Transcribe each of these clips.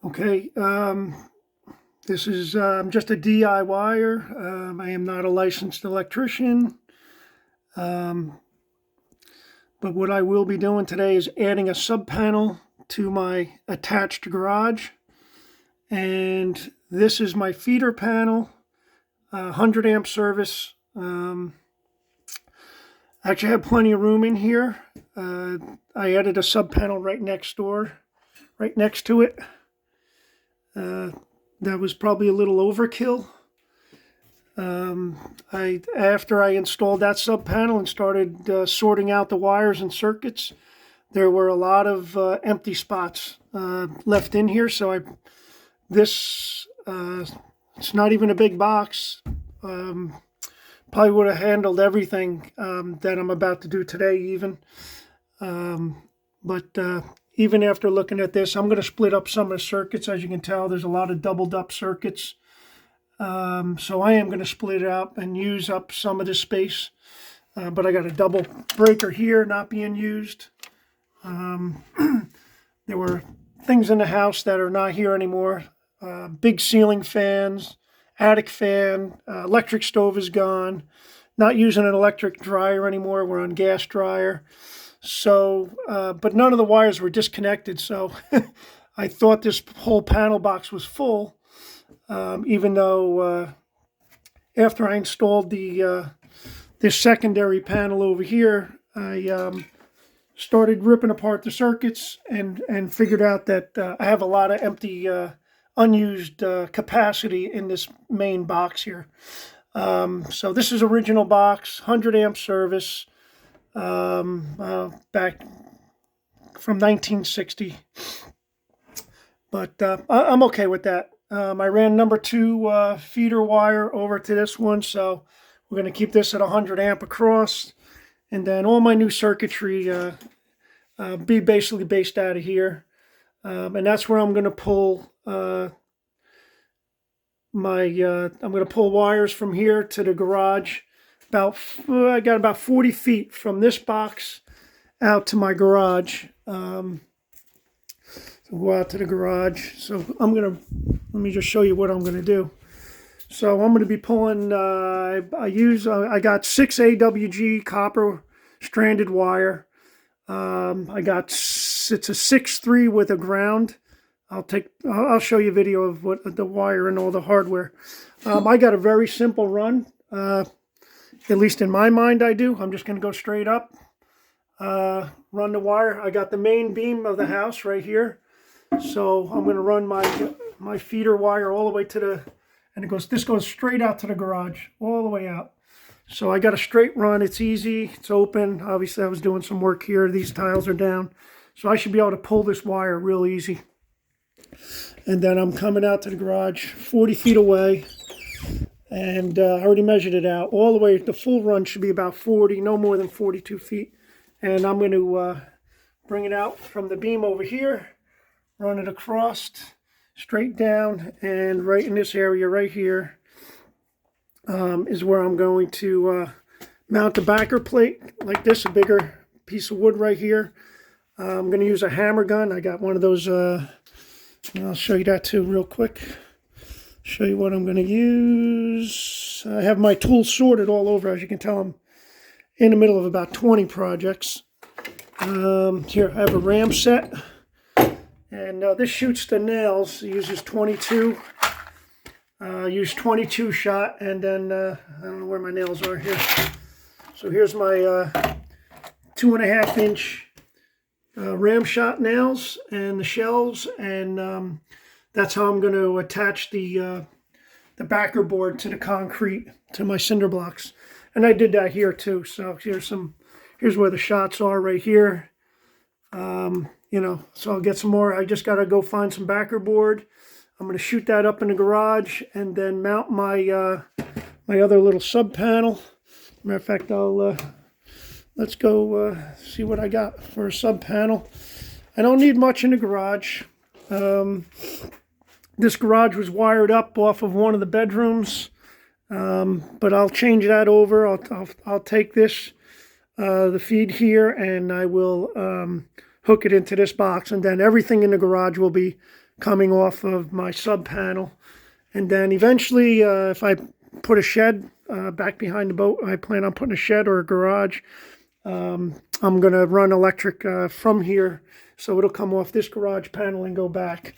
Okay, this is just a D.I.Y.er. I am not a licensed electrician, but what I will be doing today is adding a sub-panel to my attached garage. And this is my feeder panel, 100 amp service. I actually have plenty of room in here. I added a sub-panel right next to it. That was probably a little overkill. After I installed that sub panel and started sorting out the wires and circuits, there were a lot of empty spots left in here. So it's not even a big box. Probably would have handled everything that I'm about to do today even. But even after looking at this, I'm going to split up some of the circuits. As you can tell, there's a lot of doubled up circuits. So I am going to split it up and use up some of the space. But I got a double breaker here not being used. There were things in the house that are not here anymore. Big ceiling fans, attic fan, electric stove is gone. Not using an electric dryer anymore. We're on gas dryer. So, but none of the wires were disconnected. So I thought this whole panel box was full. Even though after I installed this secondary panel over here, I started ripping apart the circuits and figured out that I have a lot of empty, unused capacity in this main box here. So this is original box, 100 amp service, back from 1960. But I'm okay with that. I ran number 2 feeder wire over to this one, so we're going to keep this at 100 amp across, and then all my new circuitry be basically based out of here, and that's where I'm going to pull I'm going to pull wires from here to the garage. I got about 40 feet from this box out to my garage. So go out to the garage. So let me just show you what I'm going to do. So I'm going to be pulling, I got 6 AWG copper stranded wire. It's a 6-3 with a ground. I'll show you a video of what the wire and all the hardware. I got a very simple run. At least in my mind I do. I'm just going to go straight up, run the wire. I got the main beam of the house right here. So I'm going to run my feeder wire all the way to this goes straight out to the garage, all the way out. So I got a straight run. It's easy. It's open. Obviously I was doing some work here. These tiles are down. So I should be able to pull this wire real easy. And then I'm coming out to the garage 40 feet away. And I already measured it out. All the way, the full run should be about 40, no more than 42 feet. And I'm going to bring it out from the beam over here, run it across, straight down, and right in this area right here is where I'm going to mount the backer plate like this, a bigger piece of wood right here. I'm going to use a hammer gun. I got one of those, I'll show you that too real quick. Show you what I'm going to use. I have my tools sorted all over. As you can tell, I'm in the middle of about 20 projects. Here, I have a ram set. And this shoots the nails. It uses 22. Use 22 shot. And then, I don't know where my nails are here. So here's my 2.5 inch ram shot nails and the shells. And that's how I'm going to attach the backer board to the concrete, to my cinder blocks. And I did that here too. So here's where the shots are right here. So I'll get some more. I just got to go find some backer board. I'm going to shoot that up in the garage and then mount my my other little sub panel. Matter of fact, let's go see what I got for a sub panel. I don't need much in the garage. This garage was wired up off of one of the bedrooms, but I'll change that over. I'll take this, the feed here, and I will hook it into this box, and then everything in the garage will be coming off of my sub panel. And then eventually, if I put a shed back behind the boat, I plan on putting a shed or a garage. I'm going to run electric from here, so it'll come off this garage panel and go back.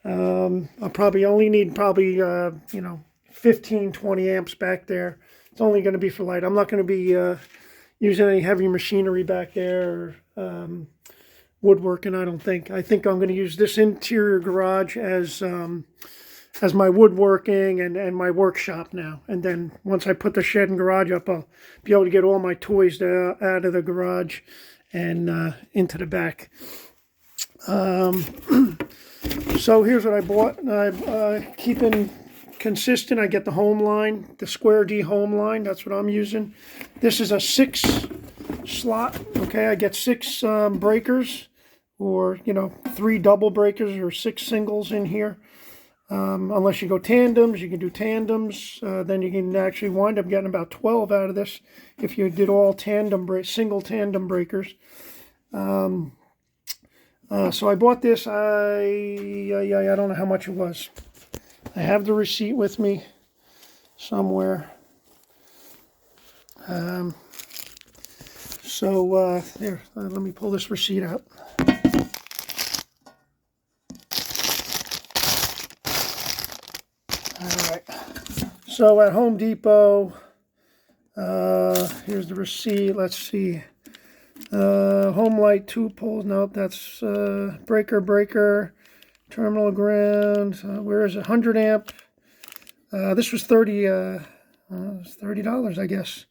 I'll probably only need 15, 20 amps back there. It's only going to be for light. I'm not going to be using any heavy machinery back there, or woodworking, I don't think. I think I'm going to use this interior garage as my woodworking and my workshop now. And then once I put the shed and garage up, I'll be able to get all my toys out of the garage and into the back. So here's what I bought. I'm keeping consistent. I get the home line, the Square D home line. That's what I'm using. This is a 6 slot. Okay, I get 6 breakers, or 3 double breakers or 6 singles in here. Unless you go tandems, you can do tandems. Then you can actually wind up getting about 12 out of this if you did all single tandem breakers. So I bought this. I don't know how much it was. I have the receipt with me somewhere. Here, let me pull this receipt out. So at Home Depot, here's the receipt. Let's see. Home light 2 poles. Nope, that's breaker, terminal ground. Where is it? 100 amp. This was $30, I guess.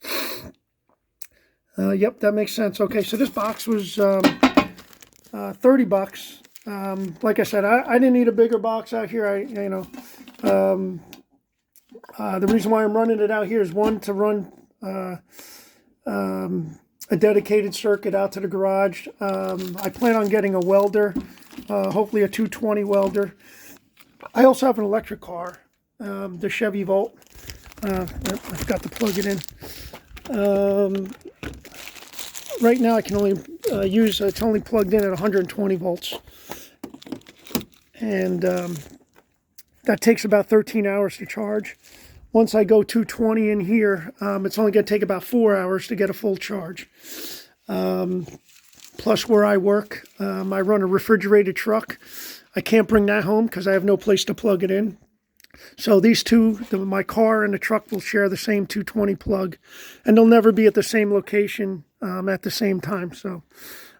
Yep, that makes sense. Okay, so this box was $30. Like I said, I didn't need a bigger box out here. The reason why I'm running it out here is, one, to run a dedicated circuit out to the garage. I plan on getting a welder, hopefully a 220 welder. I also have an electric car, the Chevy Volt. I've got to plug it in. Right now I can only it's only plugged in at 120 volts. And that takes about 13 hours to charge. Once I go 220 in here, it's only going to take about 4 hours to get a full charge. Plus, where I work, I run a refrigerated truck. I can't bring that home because I have no place to plug it in. So these two, my car and the truck, will share the same 220 plug, and they'll never be at the same location at the same time. So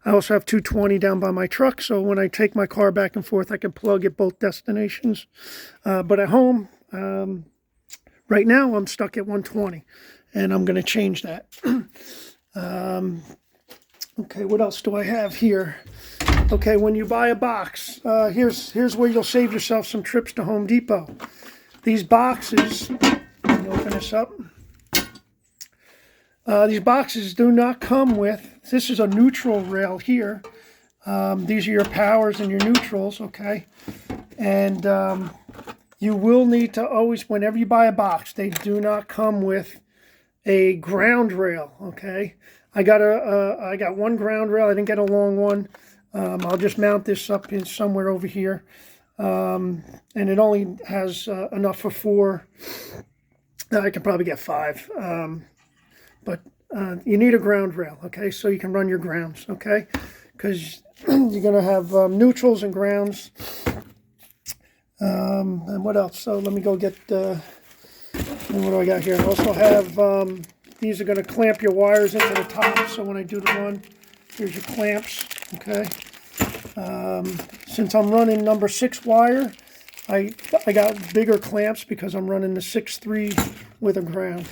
I also have 220 down by my truck, so when I take my car back and forth, I can plug at both destinations. But at home, right now, I'm stuck at 120, and I'm going to change that. Okay, what else do I have here? Okay, when you buy a box, here's where you'll save yourself some trips to Home Depot. These boxes, let me open this up. These boxes do not come with, this is a neutral rail here. These are your powers and your neutrals, okay? And you will need to always, whenever you buy a box, they do not come with a ground rail, okay? I got one ground rail. I didn't get a long one. I'll just mount this up in somewhere over here. And it only has enough for 4. I can probably get 5. But you need a ground rail, okay? So you can run your grounds, okay? Because you're going to have neutrals and grounds. And what else? So let me go get, and what do I got here? I also have, these are going to clamp your wires into the top. So when I do the run, here's your clamps, okay? Since I'm running number 6 wire, I got bigger clamps because I'm running the 6-3 with a ground.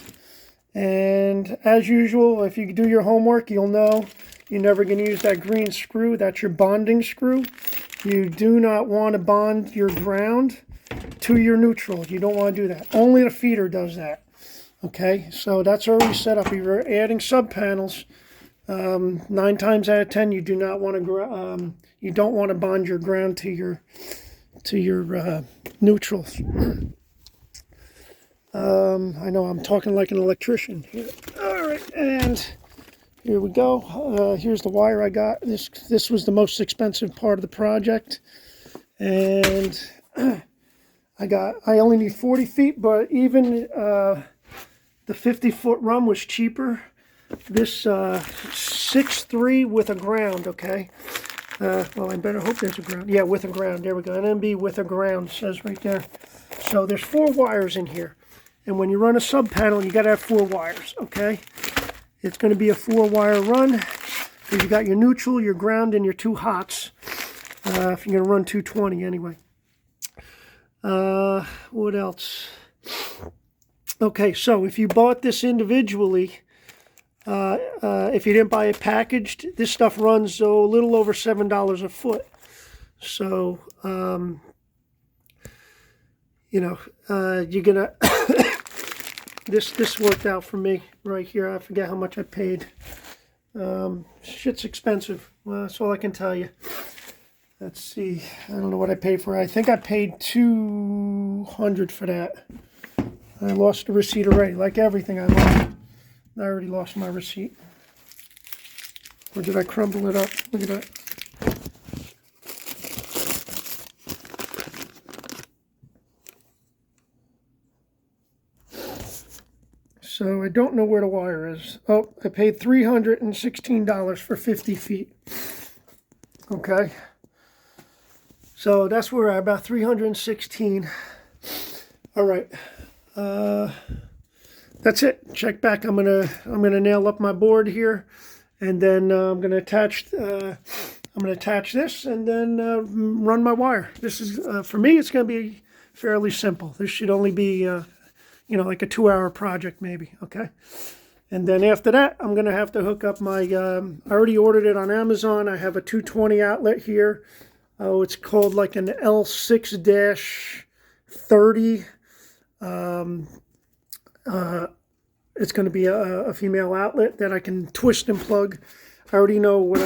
And as usual, if you do your homework, you'll know you're never going to use that green screw. That's your bonding screw. You do not want to bond your ground to your neutral. You don't want to do that. Only the feeder does that. Okay, so that's already set up. If you're adding sub panels, 9 times out of 10, you do not want to you don't want to bond your ground to your neutrals. I know I'm talking like an electrician here. All right, and here we go. Here's the wire I got. This was the most expensive part of the project, And I only need 40 feet, but even the 50-foot run was cheaper. This 6'3" with a ground, okay? Well, I better hope there's a ground. Yeah, with a ground. There we go. NMB with a ground says right there. So there's 4 wires in here. And when you run a SubPanel, you got to have 4 wires, okay? It's going to be a 4-wire run. You got your neutral, your ground, and your 2 hots. If you're going to run 220 anyway. What else? Okay, so if you bought this individually, if you didn't buy it packaged, this stuff runs a little over $7 a foot. So, you know, you're gonna this worked out for me right here. I forget how much I paid. Shit's expensive. Well, that's all I can tell you. Let's see. I don't know what I paid for it. I think I paid $200 for that. I lost the receipt already. Like everything, I already lost my receipt. Or did I crumble it up? Look at that. So I don't know where the wire is. Oh, I paid $316 for 50 feet. Okay. So that's where I'm about 316. All right. That's it. Check back. I'm gonna nail up my board here, and then I'm gonna attach this, and then run my wire. This is for me. It's gonna be fairly simple. This should only be you know, like a 2-hour project maybe. Okay. And then after that, I'm gonna have to hook up my. I already ordered it on Amazon. I have a 220 outlet here. Oh, it's called like an L6-30. It's going to be a female outlet that I can twist and plug. I already know what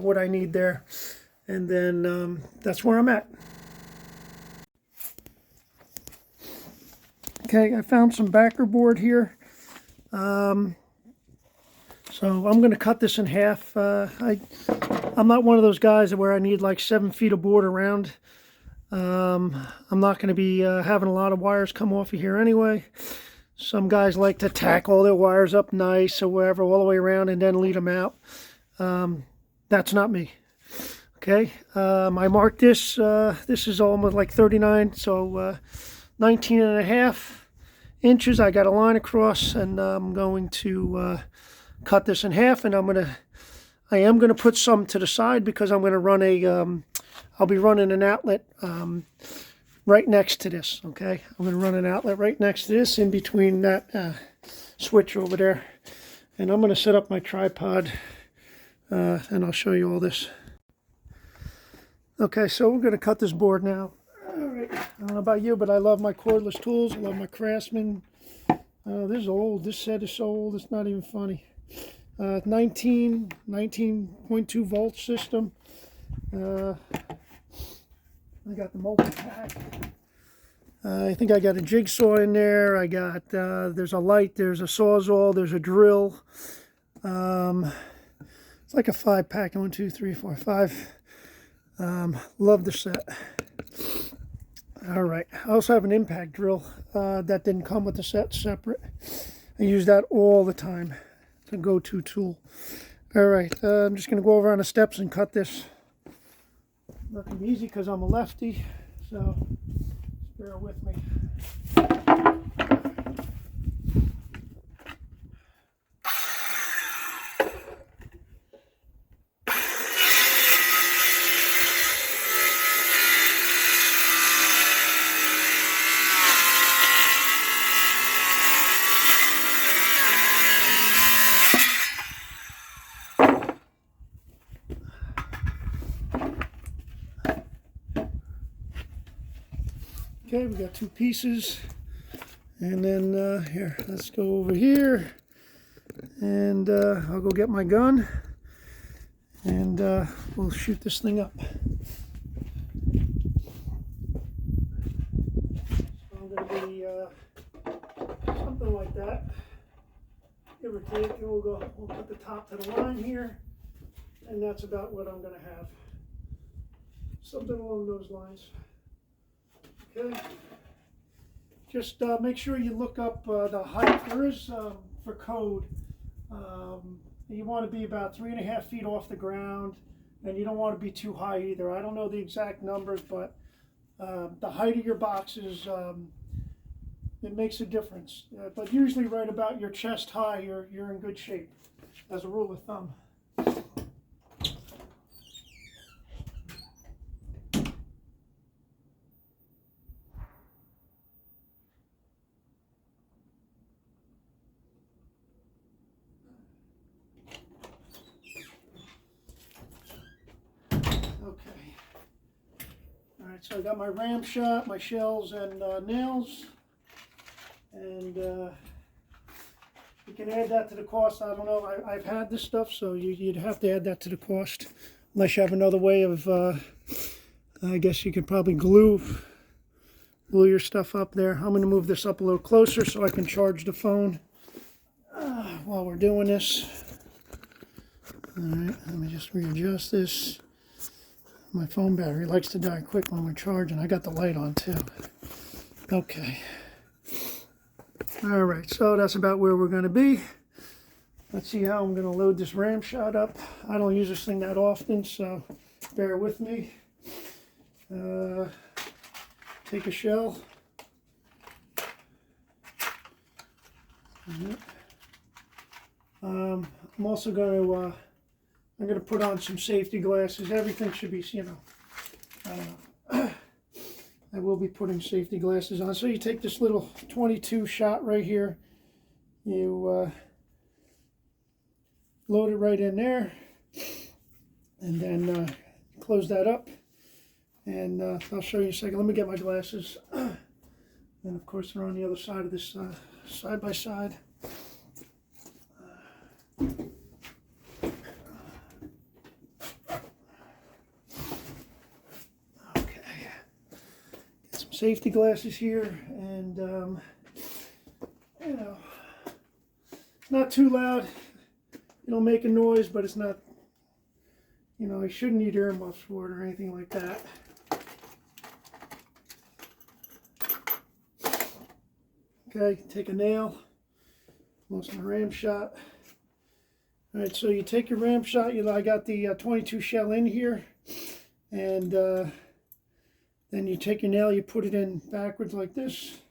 what I need there, and then that's where I'm at. Okay, I found some backer board here. So I'm going to cut this in half. I'm not one of those guys where I need like 7 feet of board around. I'm not going to be having a lot of wires come off of here anyway. Some guys like to tack all their wires up nice or whatever all the way around and then lead them out. That's not me. Okay, I marked this. This is almost like 39, so 19.5 inches. I got a line across, and I'm going to cut this in half, and I am gonna put some to the side because I'm gonna run I'll be running an outlet right next to this. Okay, I'm gonna run an outlet right next to this in between that switch over there, and I'm gonna set up my tripod, and I'll show you all this. Okay, so we're gonna cut this board now. All right, I don't know about you, but I love my cordless tools. I love my Craftsman. This is old. This set is so old, it's not even funny. 19.2 volt system. I got the multi-pack. I think I got a jigsaw in there. I got, there's a light, there's a sawzall, there's a drill. It's like a 5-pack, 1, 2, 3, 4, 5. Love the set. All right, I also have an impact drill that didn't come with the set, separate. I use that all the time. It's a go-to tool. All right, I'm just gonna go over on the steps and cut this. Nothing easy because I'm a lefty, so bear with me. Okay, we got 2 pieces, and then here, let's go over here, and I'll go get my gun, and we'll shoot this thing up. So I'm going to be something like that, give or take, and we'll put the top to the line here, and that's about what I'm going to have. something along those lines. Okay. Just make sure you look up the height. There is, for code, you want to be about 3.5 feet off the ground, and you don't want to be too high either. I don't know the exact numbers, but the height of your boxes, it makes a difference. But usually right about your chest high, you're in good shape, as a rule of thumb. Okay. All right, so I got my ram shot, my shells, and nails. And you can add that to the cost. I don't know. I've had this stuff, so you'd have to add that to the cost. Unless you have another way of, I guess you could probably glue your stuff up there. I'm going to move this up a little closer so I can charge the phone while we're doing this. All right, let me just readjust this. My phone battery likes to die quick when we're charging. I got the light on too. Okay. All right, so that's about where we're going to be. Let's see how I'm going to load this ram shot up. I don't use this thing that often, so bear with me. Take a shell. I'm also going to I'm going to put on some safety glasses. Everything should be, you know, I don't know. I will be putting safety glasses on. So you take this little 22 shot right here. You load it right in there. And then close that up. And I'll show you in a second. Let me get my glasses. And of course they're on the other side of this side by side. Safety glasses here, and you know, it's not too loud. It'll make a noise, but it's not, you know, you shouldn't need earmuffs for it or anything like that. Okay, take a nail, most my ram shot. All right, so you take your ram shot. I got the 22 shell in here, and then you take your nail, you put it in backwards like this.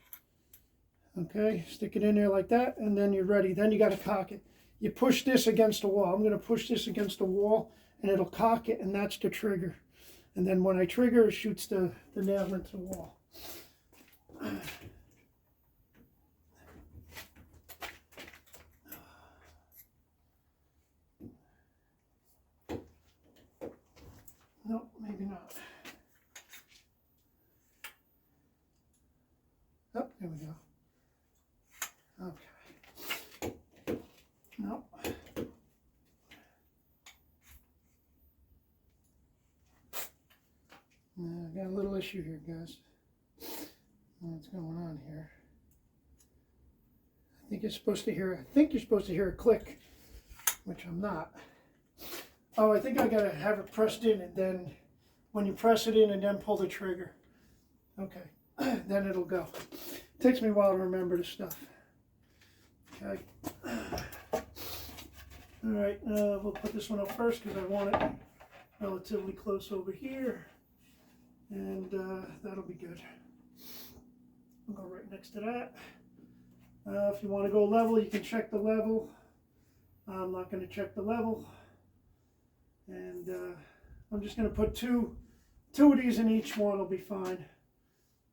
Okay, stick it in there like that, and then you're ready. Then you got to cock it. You push this against the wall. I'm going to push this against the wall, and it'll cock it, and that's the trigger. And then when I trigger, it shoots the nail into the wall. Nope, maybe not. Oh, here we go. Okay. No. I got a little issue here, guys. What's going on here? I think you're supposed to hear a click, which I'm not. Oh, I think I gotta have it pressed in, and then when you press it in and then pull the trigger. Okay. Then it'll go. It takes me a while to remember this stuff. Okay. All right, we'll put this one up first because I want it relatively close over here, and that'll be good. I'll go right next to that. If you want to go level, you can check the level. I'm not going to check the level, and I'm just going to put two of these in each one. Will be fine.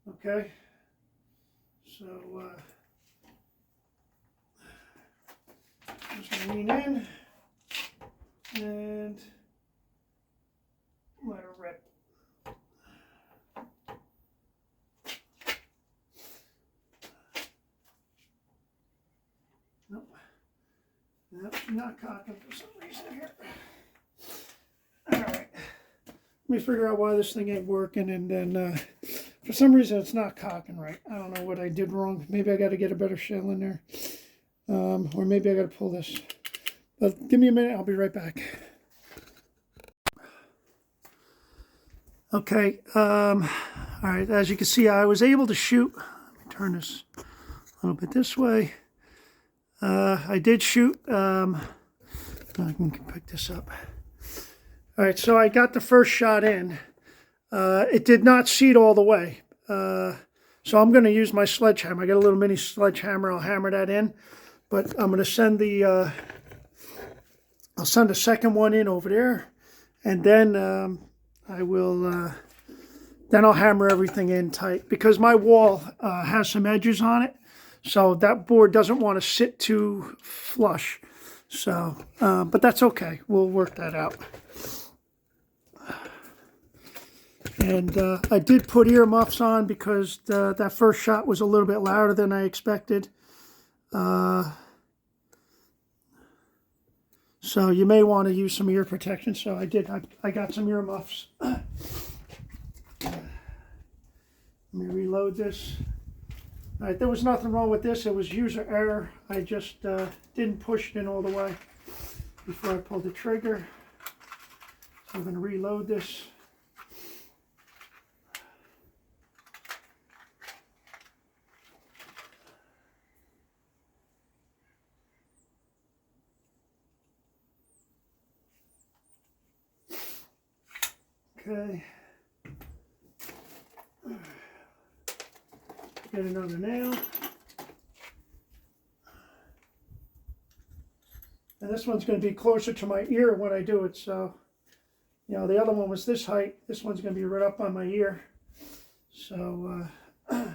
Okay, so just lean in and let her rip. Nope, nope, not cocking for some reason here. All right, let me figure out why this thing ain't working, and then for some reason it's not cocking right. I don't know what I did wrong. Maybe I got to get a better shell in there. Or maybe I got to pull this. But give me a minute, I'll be right back. Okay, all right, as you can see, I was able to shoot. Let me turn this a little bit this way. I did shoot, I can pick this up. All right, so I got the first shot in. It did not seat all the way. So I'm going to use my sledgehammer. I got a little mini sledgehammer. I'll hammer that in. But I'm going to send the, I'll send a second one in over there. And then I will, then I'll hammer everything in tight. Because my wall has some edges on it. So that board doesn't want to sit too flush. So, but that's okay. We'll work that out. And I did put earmuffs on because that first shot was a little bit louder than I expected. So you may want to use some ear protection. So I did. I got some earmuffs. Let me reload this. All right, there was nothing wrong with this. It was user error. I just didn't push it in all the way before I pulled the trigger. So I'm going to reload this. Okay. Get another nail. And this one's going to be closer to my ear when I do it. So, you know, the other one was this height. This one's going to be right up on my ear. So, you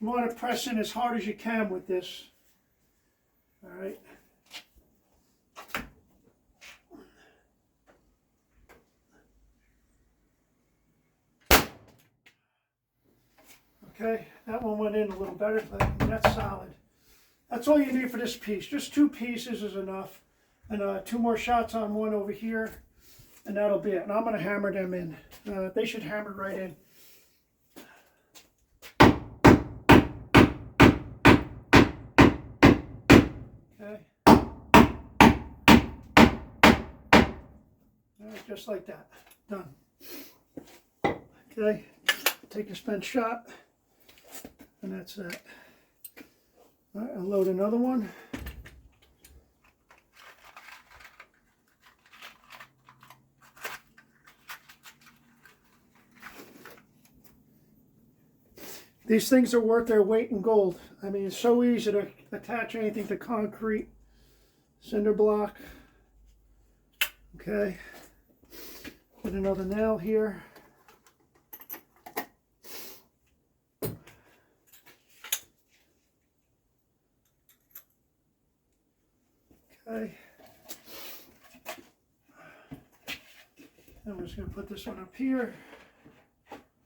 want to press in as hard as you can with this. All right. Okay, that one went in a little better. That's solid. That's all you need for this piece. Just 2 pieces is enough. And 2 more shots on one over here. And that'll be it. And I'm going to hammer them in. They should hammer right in. Okay. All right, just like that. Done. Okay, take a spent shot. And that's that. All right, I'll load another one. These things are worth their weight in gold. I mean, it's so easy to attach anything to concrete. Cinder block. Okay. Put another nail here. Okay. I'm just going to put this one up here.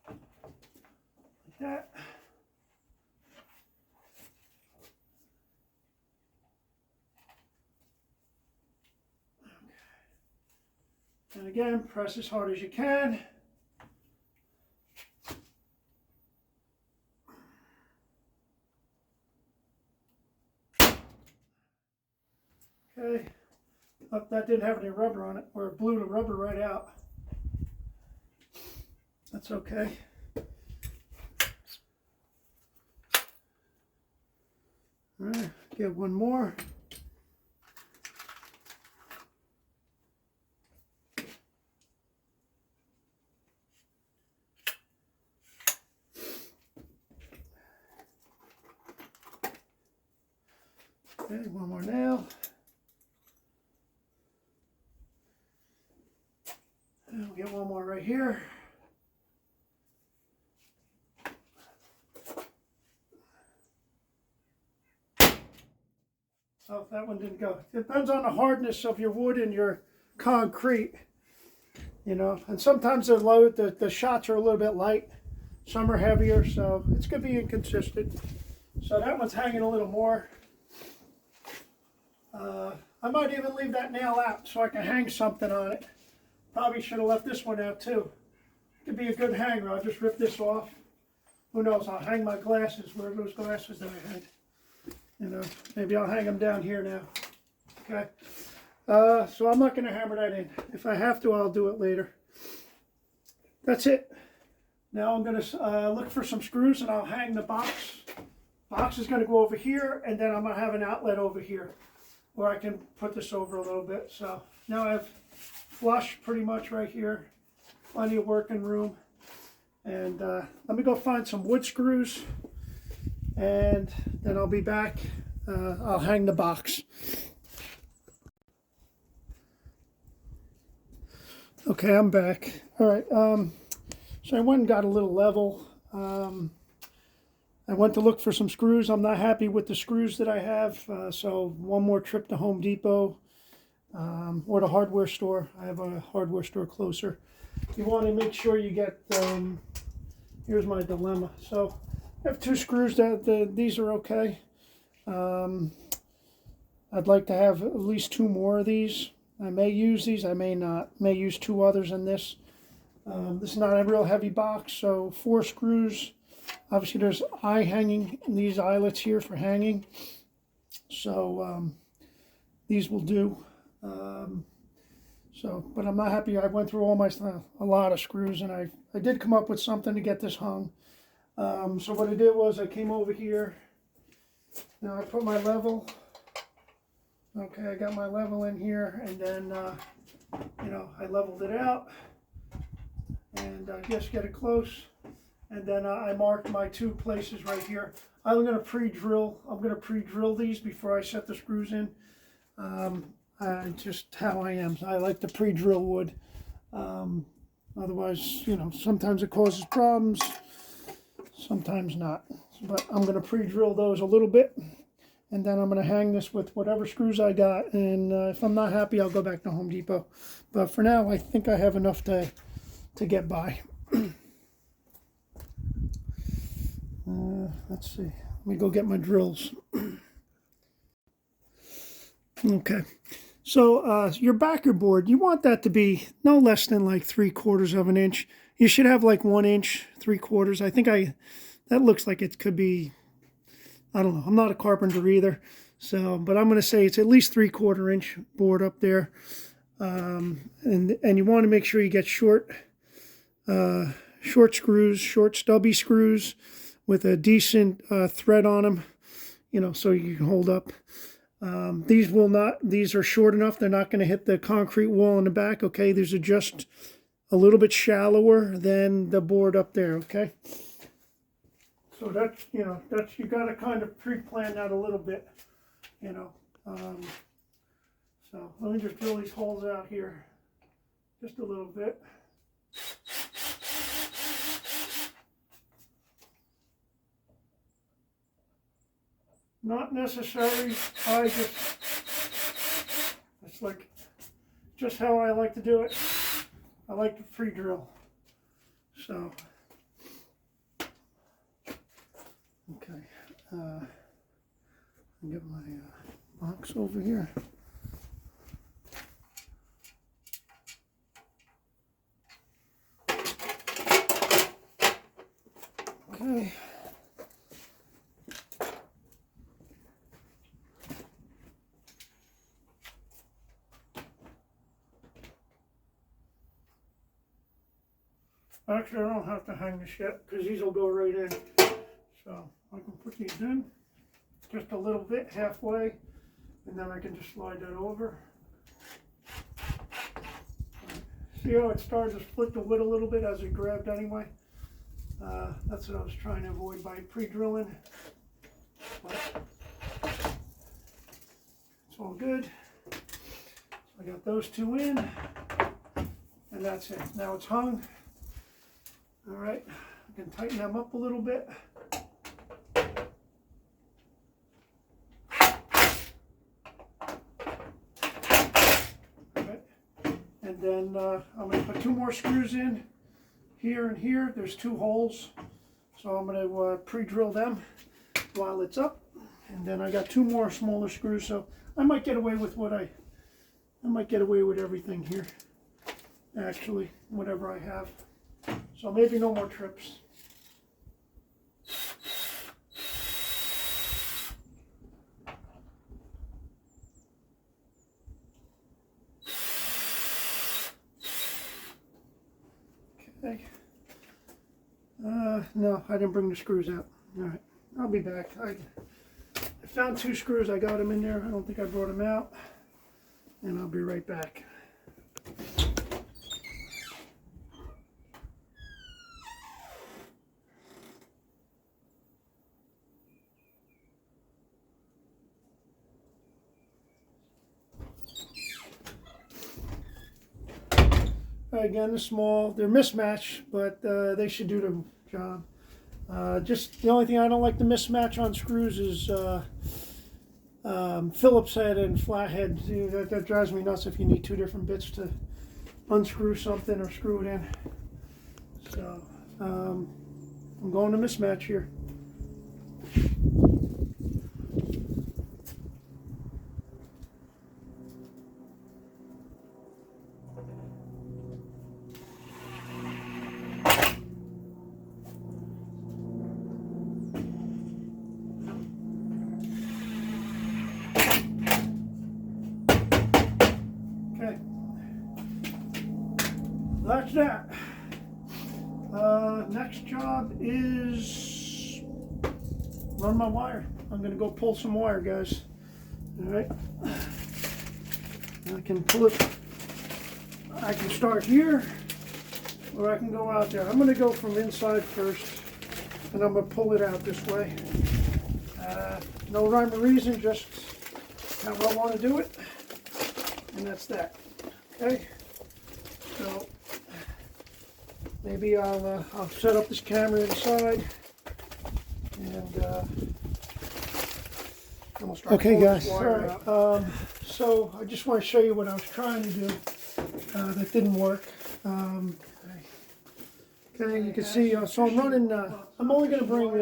Like that. And again, press as hard as you can. Okay. Oh, that didn't have any rubber on it, or it blew the rubber right out. That's okay. All right, get one more. Okay, one more nail. And we'll get one more right here. Oh, that one didn't go. It depends on the hardness of your wood and your concrete, you know. And sometimes they're low, the shots are a little bit light. Some are heavier, so it's going to be inconsistent. So that one's hanging a little more. I might even leave that nail out so I can hang something on it. Probably should have left this one out too. Could be a good hanger. I'll just rip this off. Who knows? I'll hang my glasses. Where are those glasses that I had? You know, maybe I'll hang them down here now. Okay. So I'm not going to hammer that in. If I have to, I'll do it later. That's it. Now I'm going to look for some screws and I'll hang the box. Box is going to go over here, and then I'm going to have an outlet over here where I can put this over a little bit. So now I have flush pretty much right here. Plenty of working room. And let me go find some wood screws, and then I'll be back. I'll hang the box. Okay, I'm back. All right, so I went and got a little level. I went to look for some screws. I'm not happy with the screws that I have, so one more trip to Home Depot or the hardware store. I have a hardware store closer. You want to make sure you get, here's my dilemma. So I have two screws these are okay. I'd like to have at least two more of these. I may use these, I may not. May use two others in this. This is not a real heavy box, so 4 screws. Obviously there's eye hanging, these eyelets here for hanging. So these will do. But I'm not happy. I went through a lot of screws, and I did come up with something to get this hung. So what I did was I came over here. Now I put my level. Okay, I got my level in here, and then I leveled it out, and I just get it close, and then I marked my 2 places right here. I'm going to pre-drill. I'm going to pre-drill these before I set the screws in. Just how I am. I like to pre-drill wood. Otherwise, sometimes it causes problems, sometimes not. But I'm going to pre-drill those a little bit. And then I'm going to hang this with whatever screws I got. And if I'm not happy, I'll go back to Home Depot. But for now, I think I have enough to get by. Let's see. Let me go get my drills. Okay. So your backer board, you want that to be no less than like 3/4 of an inch. You should have like 1 inch, 3/4. I think that looks like it could be, I don't know. I'm not a carpenter either, but I'm going to say it's at least 3/4 inch board up there. And you want to make sure you get short screws, short stubby screws with a decent thread on them, so you can hold up. These are short enough. They're not going to hit the concrete wall in the back. Okay, these are just a little bit shallower than the board up there. Okay. So that's, you got to kind of pre-plan that a little bit, So let me just drill these holes out here just a little bit. Not necessary. It's like just how I like to do it. I like to pre-drill. So. Okay, I'll get my box over here. Okay. Actually, I don't have to hang this yet because these will go right in. So I can put these in just a little bit, halfway, and then I can just slide that over. See how it started to split the wood a little bit as it grabbed anyway? That's what I was trying to avoid by pre-drilling. But it's all good. So I got those 2 in, and that's it. Now it's hung. All right, I can tighten them up a little bit. And then I'm going to put 2 more screws in here and here. There's 2 holes, so I'm going to pre-drill them while it's up. And then I got 2 more smaller screws, so I might get away with I might get away with everything here, actually, whatever I have. So maybe no more trips. Okay. No, I didn't bring the screws out. All right, I'll be back. I found 2 screws. I got them in there. I don't think I brought them out. And I'll be right back. Again, they're small. They're mismatched, but they should do the job. Just the only thing I don't like the mismatch on screws is Phillips head and flathead. That drives me nuts if you need 2 different bits to unscrew something or screw it in. So I'm going to mismatch here. That's that. Next job is run my wire. I'm going to go pull some wire, guys. All right. I can pull it. I can start here, or I can go out there. I'm going to go from inside first, and I'm going to pull it out this way. No rhyme or reason, just how I want to do it, and that's that. Okay. So maybe I'll set up this camera inside, and we'll start. Okay, guys. All right. So I just want to show you what I was trying to do that didn't work. Okay, you can see. So I'm running. I'm only going to bring.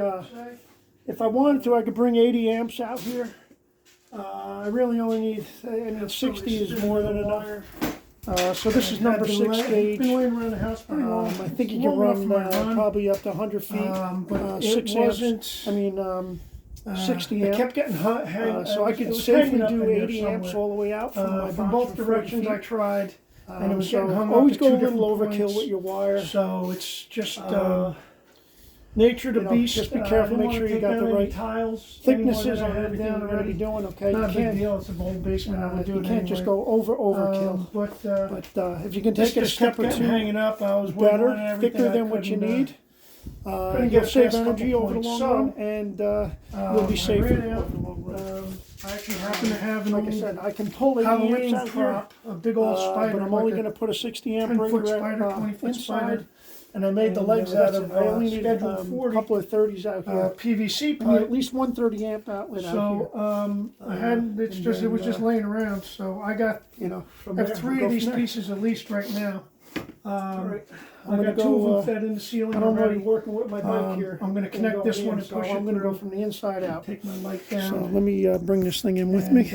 If I wanted to, I could bring 80 amps out here. I really only need. I mean, 60 is more than enough. So this is number 6 gauge. Been laying around the house pretty long. I think you can run probably up to 100 feet. But 6 amps. I mean, 60 amps. It kept getting hot. So I could safely do 80 amps all the way out from both directions. I tried, and it was getting hung up. Always go a little overkill with your wire. So it's just nature of the beast. Just be careful. Make sure you got the right tiles, thicknesses on everything you're going to be doing. Okay, not a big deal. It's a old basement. I would do it. You can't just go overkill. But if you can take it a step or 2, hanging up. I was better, thicker than what you need. You'll save energy over the long run, and you'll be safer over the long run. I actually happen to have, like I said, I can pull 80 amps out here, a big old spider. But I'm only going to put a 60 amp breaker inside. And I made the legs out of scheduled 40, a couple of 30s out here. PVC pipe. At least one 30 amp outlet out here. I had it was just laying around. So I got I have 3 of these pieces at least right now. I'm going to 2 of them fed in the ceiling. I'm already working with my bike here. I'm going to connect this one and push it. I'm going to go from the inside out. Take my light down. So let me bring this thing in with me.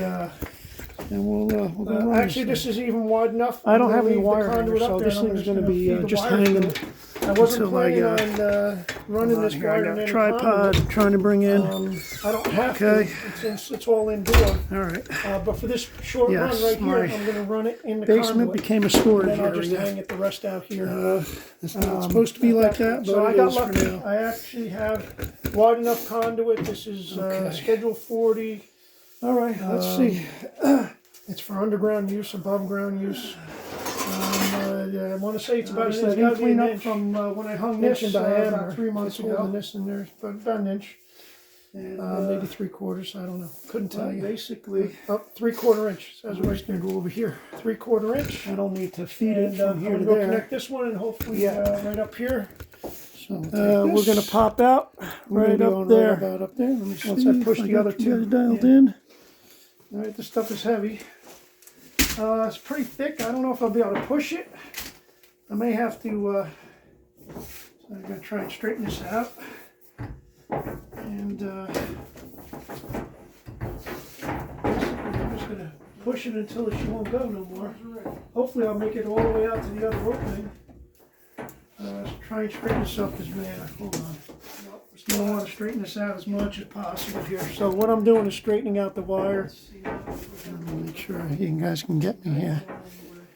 And we'll go actually, this is even wide enough. I don't have any wire hanger, so this thing's going to be just hanging. I wasn't planning on running this wire in any tripod. I'm trying to bring in. I don't have to since it's all indoor. All right. But for this short run right here, I'm going to run it in the basement. Became a storage area. I'll just hang it the rest out here. It's not supposed to be like that, but I got lucky. I actually have wide enough conduit. This is schedule 40. All right, let's see. It's for underground use, above ground use. I want to say it's about an inch. Clean up from when I hung this about 3 months ago. This in there, but about an inch, maybe 3/4. I don't know. Couldn't tell you. Basically, up 3/4 inch. That's what I'm going to go over here. 3/4 inch. I don't need to feed it from here to there. Connect this one and hopefully right up here. So we're going to pop out right up there. Right up there. Let me see. Once I push the other 2 dialed in. All right, this stuff is heavy. It's pretty thick. I don't know if I'll be able to push it. I may have to. So I'm going to try and straighten this out. And I'm just going to push it until she won't go no more. Hopefully, I'll make it all the way out to the other opening. Try and straighten this up because, man, hold on. I don't want to straighten this out as much as possible here. So what I'm doing is straightening out the wire. Let me make sure you guys can get me here.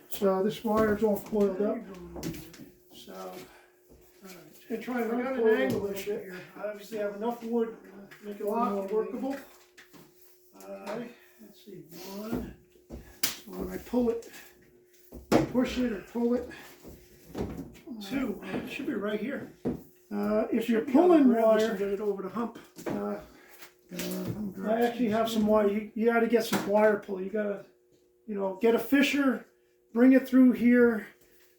So this wire is all coiled up. So And try and run an angle a little bit here. I obviously have enough wood to make it a lot more workable. Let's see, one. So when I pull it, push it or pull it. Two, it should be right here. If you're pulling wire, get it over the hump. I actually have some wire. You got to get some wire pull. You got to, you know, get a fisher, bring it through here,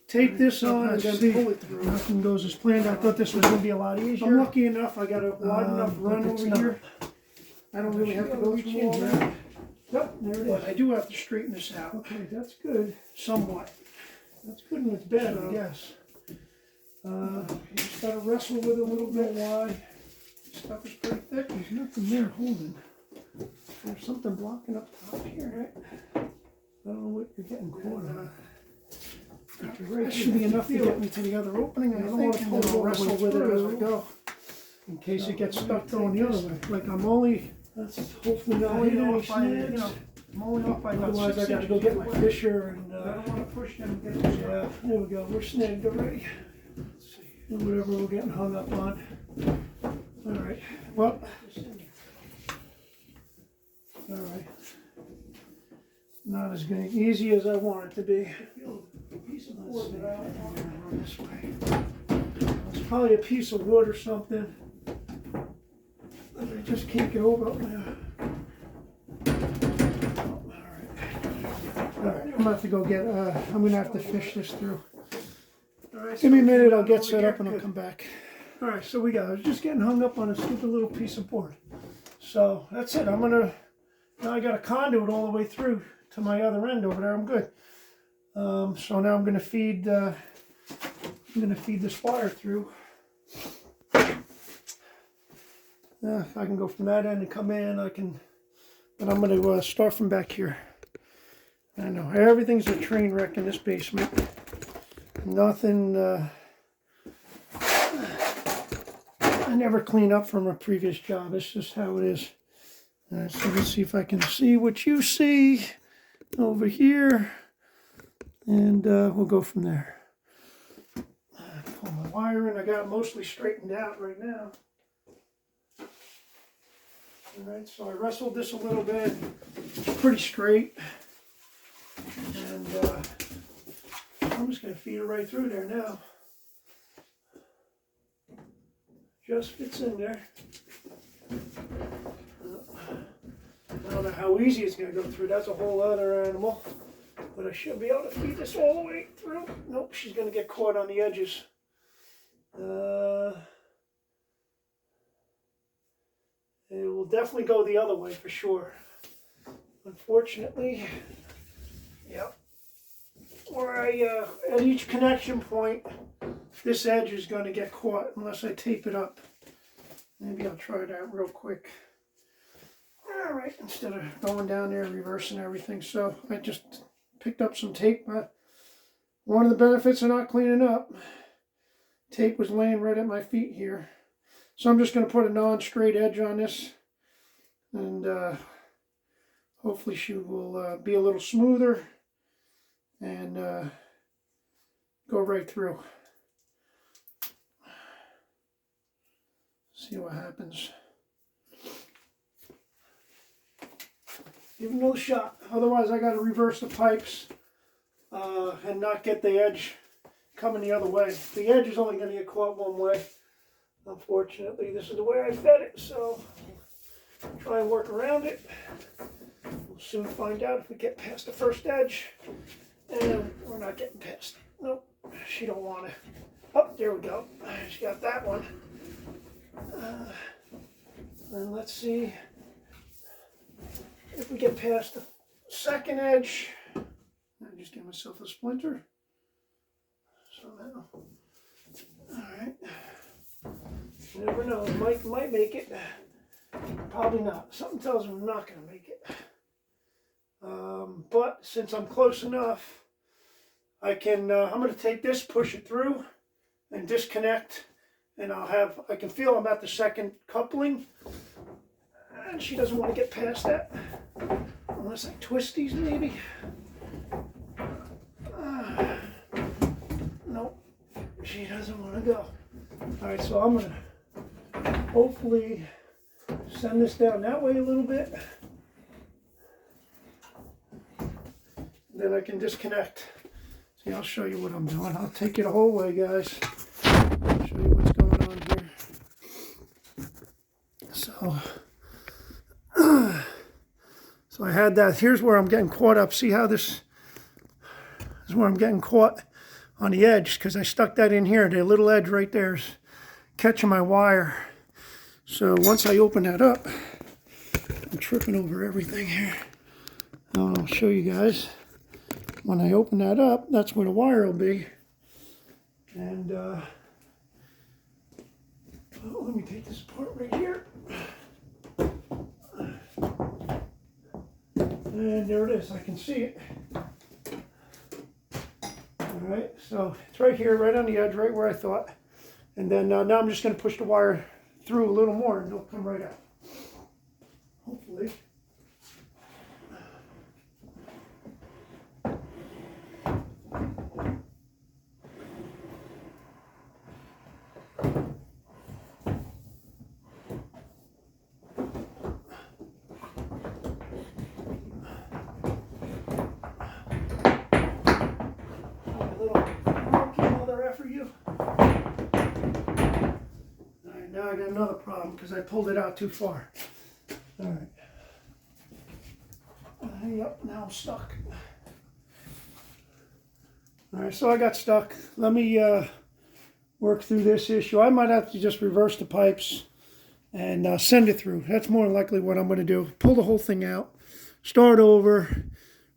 tape this on, and then pull it through. Nothing goes as planned. I thought this was going to be a lot easier. I'm lucky enough. I got a wide enough run over here. I don't really have to go through all that. Yep, there it is. I do have to straighten this out. Okay, that's good. Somewhat. That's good and it's bad, I guess. You just got to wrestle with it a little bit. Why? Stuff is pretty thick. There's nothing there holding. There's something blocking up top here, right? I don't know what you're getting caught on. That should be enough to get me to the other opening. I don't want to pull it or wrestle with it as I go, in case it gets stuck going the other way. Like I'm only, that's hopefully not hitting any snags. I'm only off by about 6 inches. Otherwise I got to go get my fisher and I don't want to push them and get them. Yeah, there we go. We're snagged already. Let's see. And whatever we're getting hung up on. All right. Well. All right. Not as easy as I want it to be. This way. It's probably a piece of wood or something. I just can't get over it now. All right, I'm gonna have to go get. I'm gonna have to fish this through. All right, give me a minute. I'll get set up and I'll come back. All right, so I was just getting hung up on a stupid little piece of board. So that's it. I'm gonna. Now I got a conduit all the way through to my other end over there. I'm good. So now I'm gonna feed. I'm gonna feed this wire through. If I can go from that end and come in, I can. But I'm gonna start from back here. I know everything's a train wreck in this basement. Nothing. I never clean up from a previous job. It's just how it is. So let's see if I can see what you see over here, and we'll go from there. Pull my wire in. I got it mostly straightened out right now. All right, so I wrestled this a little bit. It's pretty straight. And I'm just going to feed it right through there now. Just fits in there. I don't know how easy it's going to go through. That's a whole other animal. But I should be able to feed this all the way through. Nope, she's going to get caught on the edges. It will definitely go the other way for sure. Unfortunately, yep. Where at each connection point, this edge is going to get caught unless I tape it up. Maybe I'll try that real quick. All right, instead of going down there and reversing everything. So I just picked up some tape. One of the benefits of not cleaning up, tape was laying right at my feet here. So I'm just going to put a non-straight edge on this, and hopefully she will be a little smoother and go right through. See what happens. Give it another shot. Otherwise I got to reverse the pipes and not get the edge coming the other way. The edge is only going to get caught one way. Unfortunately, this is the way I fed it, so I'll try and work around it. We'll soon find out if we get past the first edge. And we're not getting past it. Nope, she don't want to. Oh, there we go. She got that one. And let's see if we get past the second edge. I just give myself a splinter. Somehow. All right. You never know. Might make it. Probably not. Something tells me I'm not going to make it. But since I'm close enough, I can. I'm going to take this, push it through, and disconnect. And I can feel I'm at the second coupling. And she doesn't want to get past that. Unless I twist these maybe. Nope. She doesn't want to go. All So I'm going to hopefully send this down that way a little bit. Then I can disconnect. See, I'll show you what I'm doing. I'll take you the whole way, guys. I'll show you what's going on here. So I had that. Here's where I'm getting caught up. See how this is where I'm getting caught on the edge, because I stuck that in here. The little edge right there is catching my wire. So once I open that up, I'm tripping over everything here. I'll show you guys. When I open that up, that's where the wire will be. And let me take this apart right here. And there it is. I can see it. All right, so it's right here, right on the edge, right where I thought. And then now I'm just going to push the wire through a little more, and it'll come right out. Hopefully. For you. All right, now I got another problem because I pulled it out too far. All right. Yep, now I'm stuck. All right, so I got stuck. Let me work through this issue. I might have to just reverse the pipes and send it through. That's more than likely what I'm going to do. Pull the whole thing out, start over,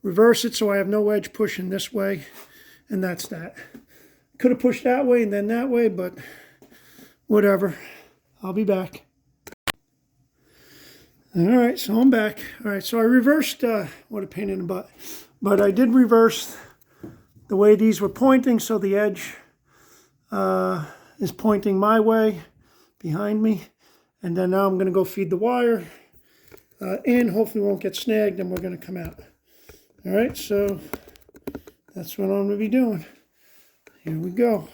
reverse it so I have no edge pushing this way, and that's that. Could have pushed that way and then that way, but whatever. I'll be back. All right, so I'm back. All right, so I reversed, what a pain in the butt. But I did reverse the way these were pointing, so the edge is pointing my way, behind me. And then now I'm going to go feed the wire in. Hopefully it won't get snagged, and we're going to come out. All right, so that's what I'm going to be doing. Here we go.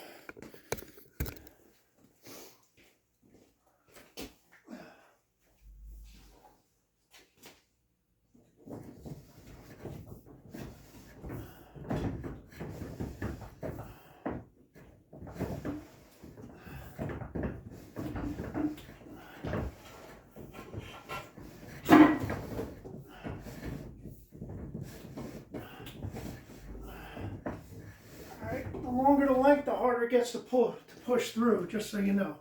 The longer the length, the harder it gets to push through, just so you know.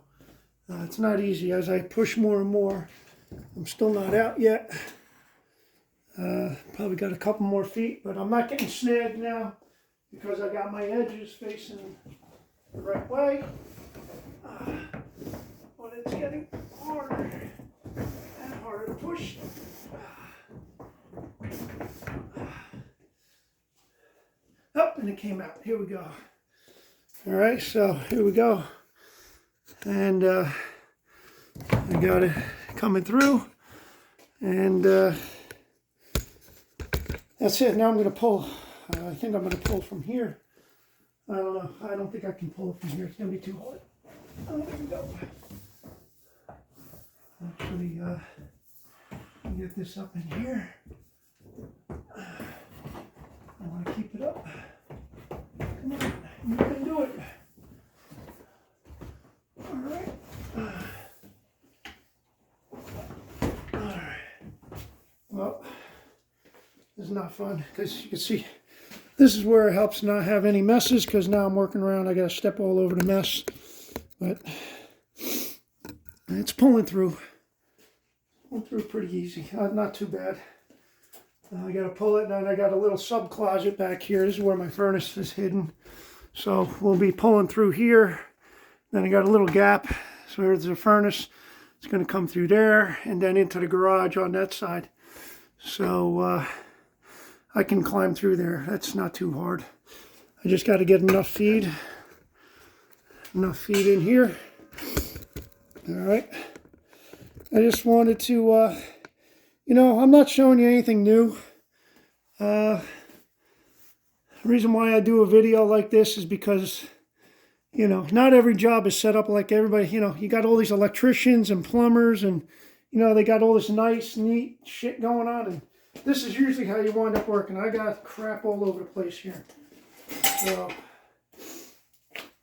It's not easy. As I push more and more, I'm still not out yet. Probably got a couple more feet, but I'm not getting snagged now because I got my edges facing the right way. But it's getting harder and harder to push. Oh, and it came out. Here we go. All right, so here we go. And I got it coming through. And that's it. Now I'm going to pull. I think I'm going to pull from here. I don't know. I don't think I can pull it from here. It's going to be too hard. Oh, there we go. Actually, get this up in here. I want to keep it up. Come on, you can do it. All right. All right. Well, this is not fun because you can see this is where it helps not have any messes, because now I'm working around. I got to step all over the mess, but it's pulling through. Pulling through pretty easy. Not too bad. I got to pull it, and I got a little sub closet back here. This is where my furnace is hidden. So we'll be pulling through here. Then I got a little gap. So there's the furnace. It's going to come through there and then into the garage on that side. So I can climb through there. That's not too hard. I just got to get enough feed. Enough feed in here. All right. I just wanted to... you know, I'm not showing you anything new. The reason why I do a video like this is because, you know, not every job is set up like everybody. You know, you got all these electricians and plumbers and, you know, they got all this nice, neat shit going on. And this is usually how you wind up working. I got crap all over the place here. So,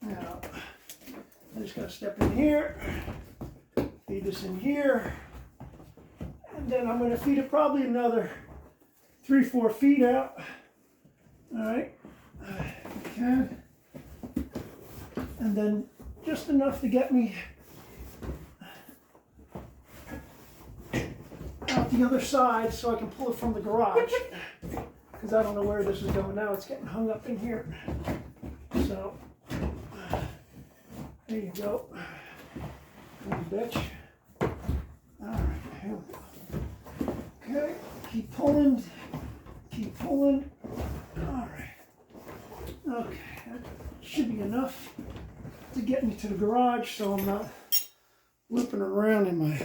now, I just got to step in here, feed this in here, and then I'm going to feed it probably another 3-4 feet out. All right, okay, and then just enough to get me out the other side so I can pull it from the garage, because I don't know where this is going now. It's getting hung up in here. So there you go. You bitch. All right, here we go. Okay, keep pulling. Keep pulling. All right. Okay, that should be enough to get me to the garage so I'm not whipping around in my...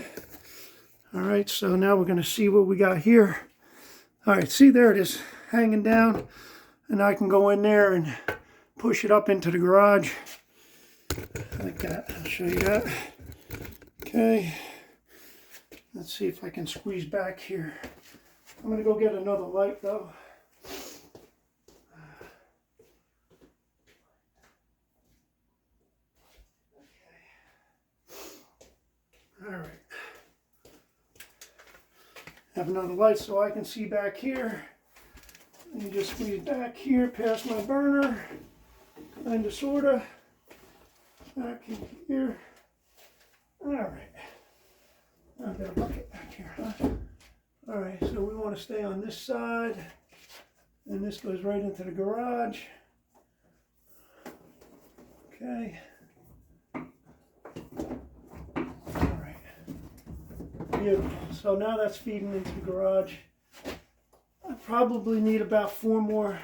All right, so now we're going to see what we got here. All right, see, there it is, hanging down. And I can go in there and push it up into the garage. Like that. I'll show you that. Okay. Let's see if I can squeeze back here. I'm going to go get another light, though. All right. Have another light so I can see back here. And you just squeeze back here past my burner. Kind of, sort of. Back in here. All right. I've got a bucket back here, huh? All right, so we want to stay on this side. And this goes right into the garage. Okay. Beautiful. So now that's feeding into the garage. I probably need about 4 more,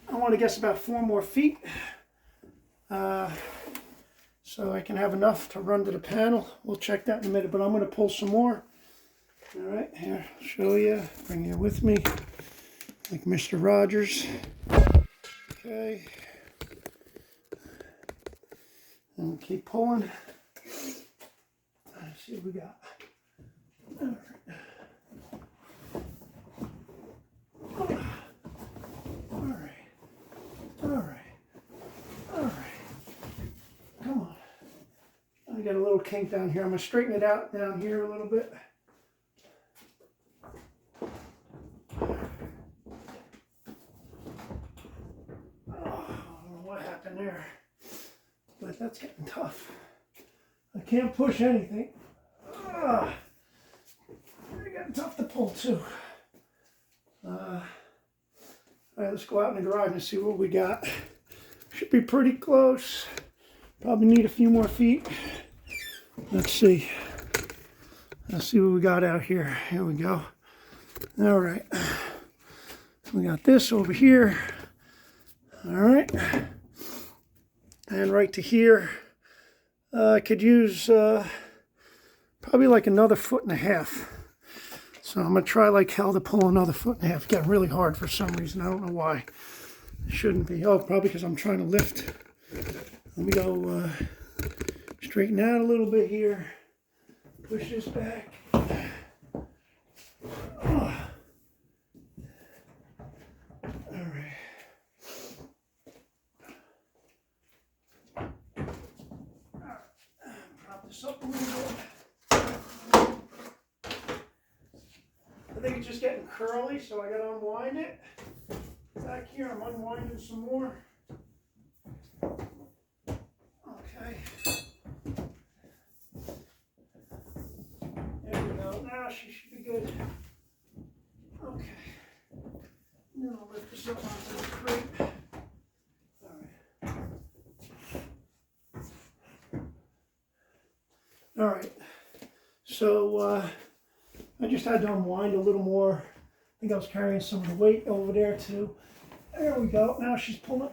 I want to guess about 4 more feet. So I can have enough to run to the panel. We'll check that in a minute, but I'm going to pull some more. All right, here, I'll show you, bring you with me, like Mr. Rogers. Okay. And we'll keep pulling. Let's see what we got. All right. All right. All right. All right. Come on. I got a little kink down here. I'm going to straighten it out down here a little bit. Oh, I don't know what happened there, but that's getting tough. I can't push anything. It's getting tough to pull too. All right, let's go out in the garage and see what we got. Should be pretty close. Probably need a few more feet. Let's see. Let's see what we got out here. Here we go. All right. We got this over here. All right. And right to here. I could use probably like another 1.5 feet. So I'm going to try like hell to pull another 1.5 feet. It's getting really hard for some reason. I don't know why. It shouldn't be. Oh, probably because I'm trying to lift. Let me go straighten out a little bit here. Push this back. Oh. All right. Prop this up a little bit. I think it's just getting curly, so I got to unwind it. Back here, I'm unwinding some more. Okay. There we go. Now she should be good. Okay. And then I'll lift this up onto the crate. All right. So I just had to unwind a little more. I think I was carrying some of the weight over there too. There we go. Now she's pulling.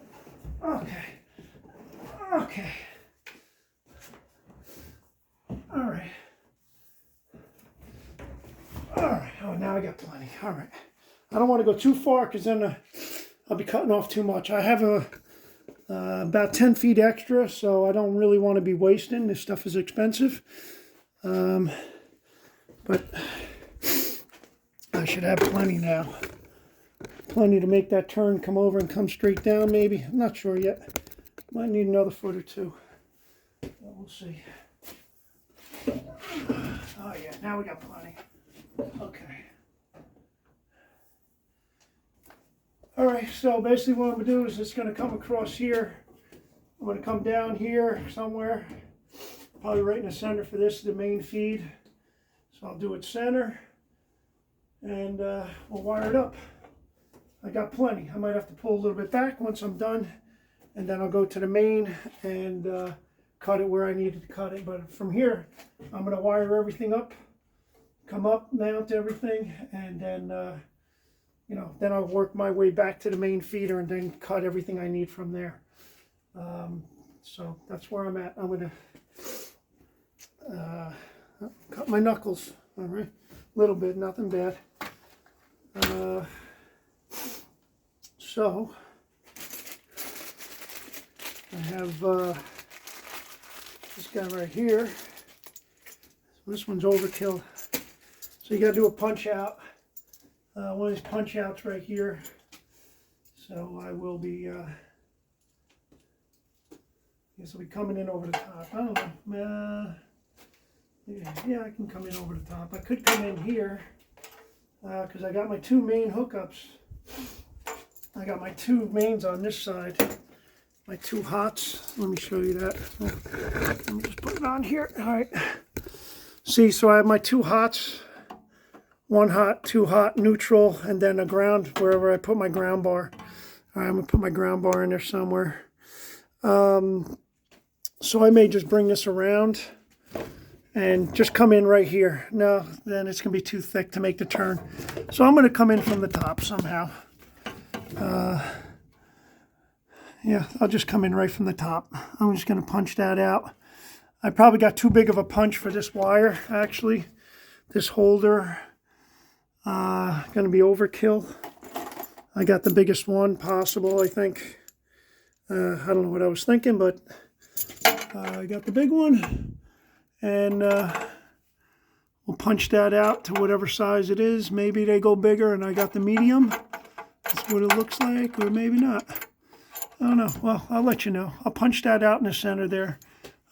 Okay. Okay. All right. All right. Oh, now I got plenty. All right. I don't want to go too far because then I'll be cutting off too much. I have About 10 feet extra, so I don't really want to be wasting. This stuff is expensive. But I should have plenty now. Plenty to make that turn come over and come straight down, maybe. I'm not sure yet. Might need another foot or two. But we'll see. Oh yeah, now we got plenty. Okay. Alright, so basically what I'm going to do is it's going to come across here. I'm going to come down here somewhere. Probably right in the center for this, the main feed. So I'll do it center. And we'll wire it up. I got plenty. I might have to pull a little bit back once I'm done. And then I'll go to the main and cut it where I needed to cut it. But from here, I'm going to wire everything up. Come up, mount everything, and then you know, then I'll work my way back to the main feeder and then cut everything I need from there. So that's where I'm at. I'm going to cut my knuckles, all right? A little bit, nothing bad. So I have this guy right here. This one's overkill. So you got to do a punch out. One of these punch outs right here. So I will be, I guess I'll be coming in over the top. I don't know. Yeah, I can come in over the top. I could come in here because I got my two main hookups. I got my two mains on this side. My two hots. Let me show you that. Let me just put it on here. All right. See, so I have my two hots. One hot, two hot, neutral, and then a ground wherever I put my ground bar. All right, I'm going to put my ground bar in there somewhere. So I may just bring this around and just come in right here. No, then it's going to be too thick to make the turn. So I'm going to come in from the top somehow. Yeah, I'll just come in right from the top. I'm just going to punch that out. I probably got too big of a punch for this wire, actually. This holder. Going to be overkill. I got the biggest one possible, I think. I don't know what I was thinking, but I got the big one. And we'll punch that out to whatever size it is. Maybe they go bigger and I got the medium. That's what it looks like, or maybe not. I don't know. Well, I'll let you know. I'll punch that out in the center there,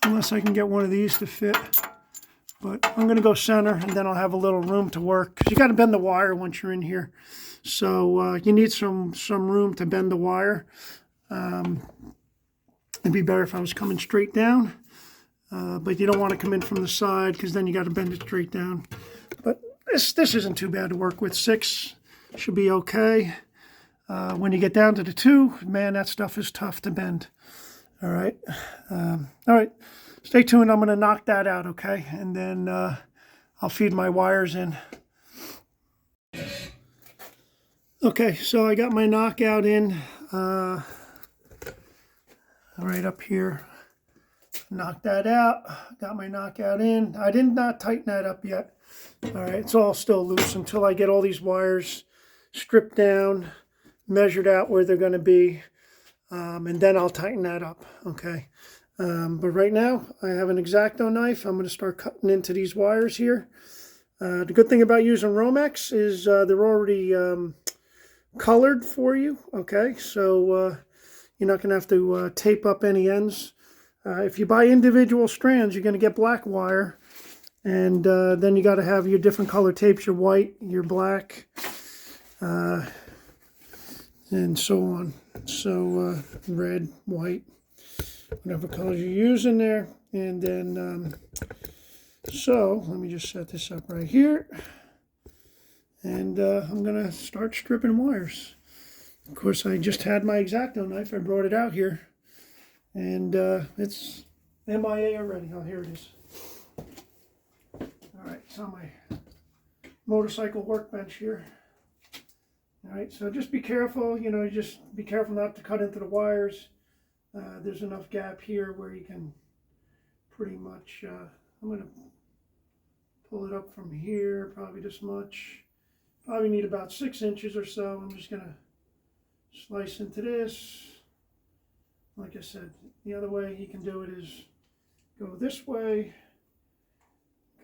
unless I can get one of these to fit. But I'm going to go center, and then I'll have a little room to work. Because you got to bend the wire once you're in here. So you need some room to bend the wire. It'd be better if I was coming straight down. But you don't want to come in from the side, because then you got to bend it straight down. But this isn't too bad to work with. 6 should be okay. When you get down to the 2, man, that stuff is tough to bend. All right. All right. Stay tuned. I'm going to knock that out, okay? And then I'll feed my wires in. Okay, so I got my knockout in right up here. Knock that out. Got my knockout in. I did not tighten that up yet. All right, it's all still loose until I get all these wires stripped down, measured out where they're going to be, and then I'll tighten that up, okay? But right now, I have an X-Acto knife. I'm going to start cutting into these wires here. The good thing about using Romex is they're already colored for you, okay? So you're not going to have to tape up any ends. If you buy individual strands, you're going to get black wire. And then you got to have your different color tapes, your white, your black, and so on. So red, white, whatever colors you're using there. And then, so let me just set this up right here. And I'm going to start stripping wires. Of course, I just had my X-Acto knife. I brought it out here. And it's MIA already. Oh, here it is. All right, it's on my motorcycle workbench here. All right, so just be careful, you know, just be careful not to cut into the wires. There's enough gap here where you can pretty much, I'm going to pull it up from here, probably this much. Probably need about 6 inches or so. I'm just going to slice into this. like I said, the other way you can do it is go this way.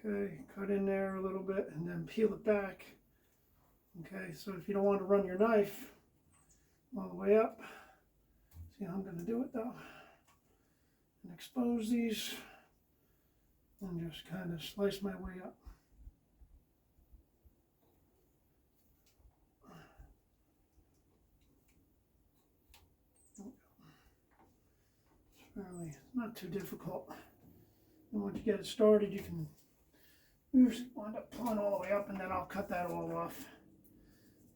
Okay, cut in there a little bit and then peel it back. Okay, so if you don't want to run your knife all the way up, see how I'm going to do it though, and expose these and just kind of slice my way up. It's not too difficult. And once you get it started, you can usually wind up pulling all the way up, and then I'll cut that all off.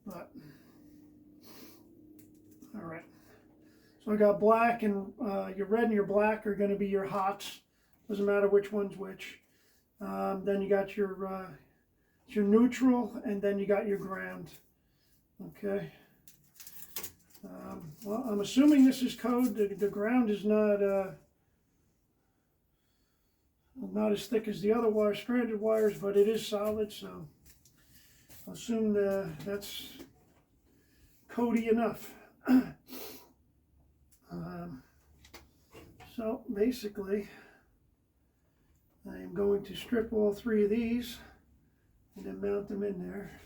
But all right, so I got black, and your red and your black are going to be your hots. Doesn't matter which one's which. Then you got your neutral, and then you got your ground. Okay. Well, I'm assuming this is code. The ground is not as thick as the other wires, stranded wires, but it is solid, so I'll assume that's codey enough. So basically, I am going to strip all three of these and then mount them in there.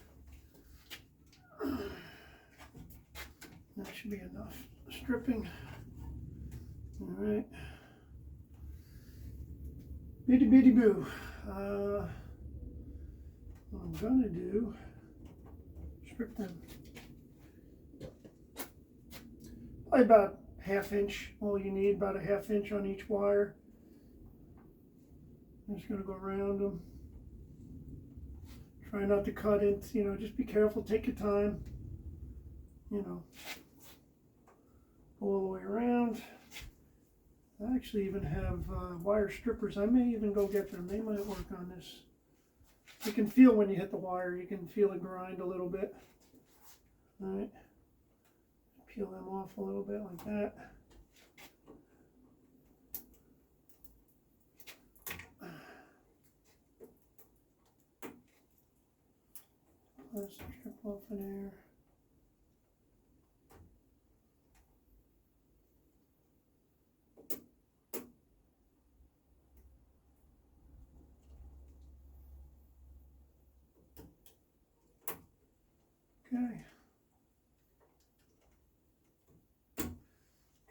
That should be enough stripping. All right. Bitty bitty boo. What I'm gonna do, strip them. Probably about ½ inch, all you need, about a ½ inch on each wire. I'm just gonna go around them. Try not to cut it, just be careful, take your time, all the way around. I actually even have wire strippers. I may even go get them. They might work on this. You can feel when you hit the wire, you can feel it grind a little bit. All right. Peel them off a little bit like that. Plastic strip off in there.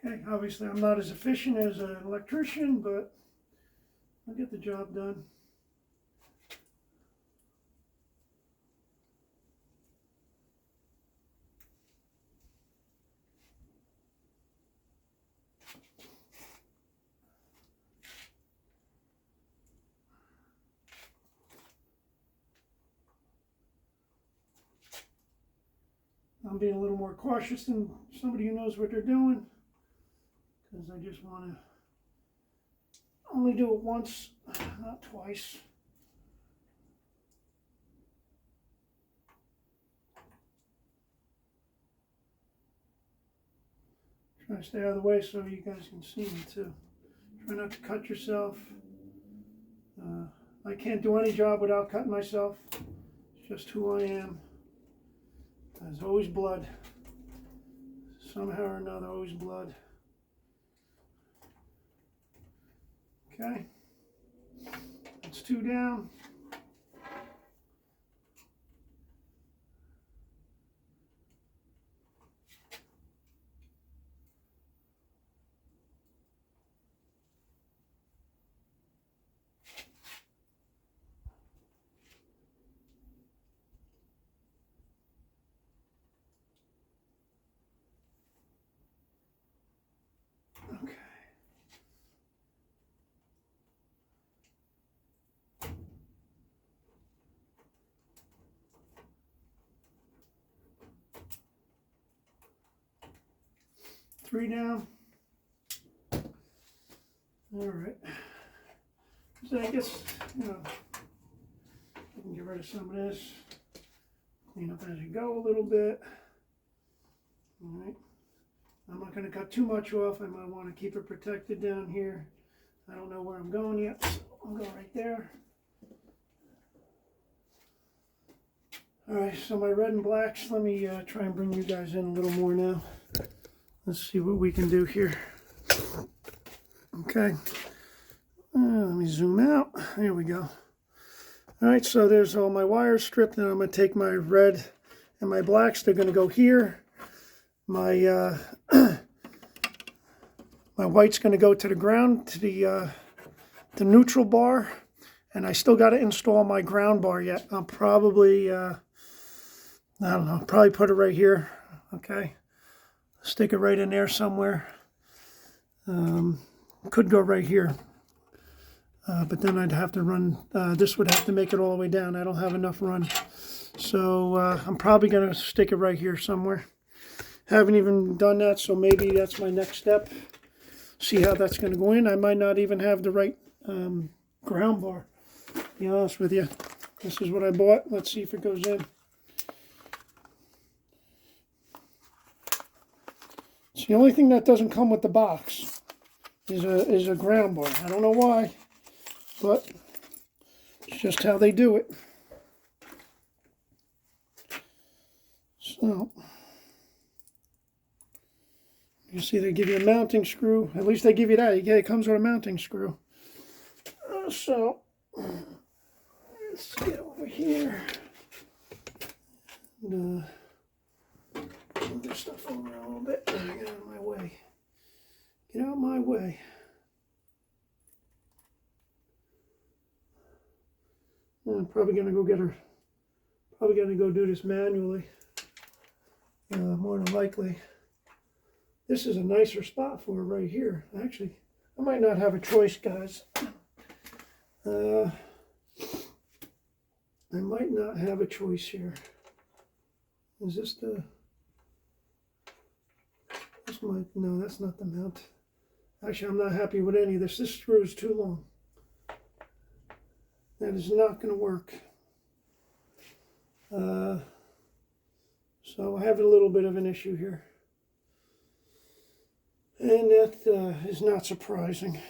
Okay, obviously I'm not as efficient as an electrician, but I'll get the job done. I'm being a little more cautious than somebody who knows what they're doing, because I just want to only do it once, not twice. Try to stay out of the way so you guys can see me too. Try not to cut yourself. I can't do any job without cutting myself. It's just who I am. There's always blood. Somehow or another, always blood. Okay. That's 2 down. Okay. Three down. All right. So I guess, I can get rid of some of this. Clean up as you go a little bit. All right. I'm not going to cut too much off. I might want to keep it protected down here. I don't know where I'm going yet, so I'll go right there. All right, so my red and blacks, let me try and bring you guys in a little more now. Let's see what we can do here. Okay. Let me zoom out. There we go. All right, so there's all my wires stripped, and I'm going to take my red and my blacks. They're going to go here. My my white's going to go to the ground, to the neutral bar, and I still got to install my ground bar yet. I'll probably, I don't know, probably put it right here. Okay, stick it right in there somewhere. Could go right here. But then I'd have to run, this would have to make it all the way down. I don't have enough run. So I'm probably going to stick it right here somewhere. Haven't even done that, so maybe that's my next step. See how that's going to go in. I might not even have the right ground bar, to be honest with you. This is what I bought. Let's see if it goes in. It's the only thing that doesn't come with the box is a ground bar. I don't know why, but it's just how they do it. So, you see they give you a mounting screw. At least they give you that. It comes with a mounting screw. So, let's get over here. And, move this stuff over a little bit. Get out of my way. Get out of my way. I'm probably going to go get her. Probably going to go do this manually. More than likely. This is a nicer spot for her right here. Actually, I might not have a choice, guys. I might not have a choice here. Is this the... This might... No, that's not the mount. Actually, I'm not happy with any of this. This screw is too long. That is not going to work. So I have a little bit of an issue here. And that is not surprising.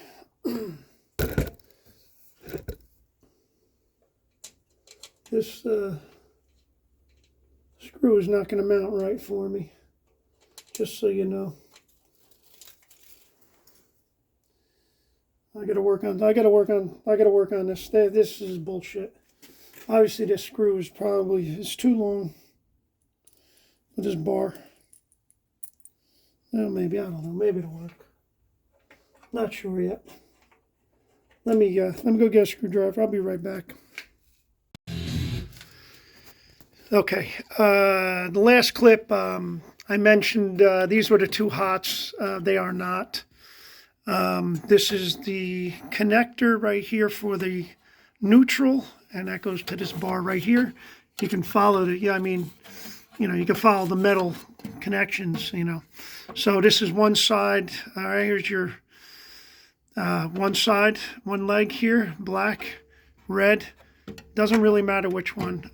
This screw is not going to mount right for me, just so you know. I got to work on this. This is bullshit. Obviously, this screw is it's too long for this bar. Well, maybe, I don't know. Maybe it'll work. Not sure yet. Let me go get a screwdriver. I'll be right back. Okay. The last clip, I mentioned these were the two hots. They are not. This is the connector right here for the neutral, and that goes to this bar right here. You can follow the, yeah, I mean, you know, you can follow the metal connections, you know. So this is one side. All right, here's your one side, one leg here, black, red. Doesn't really matter which one.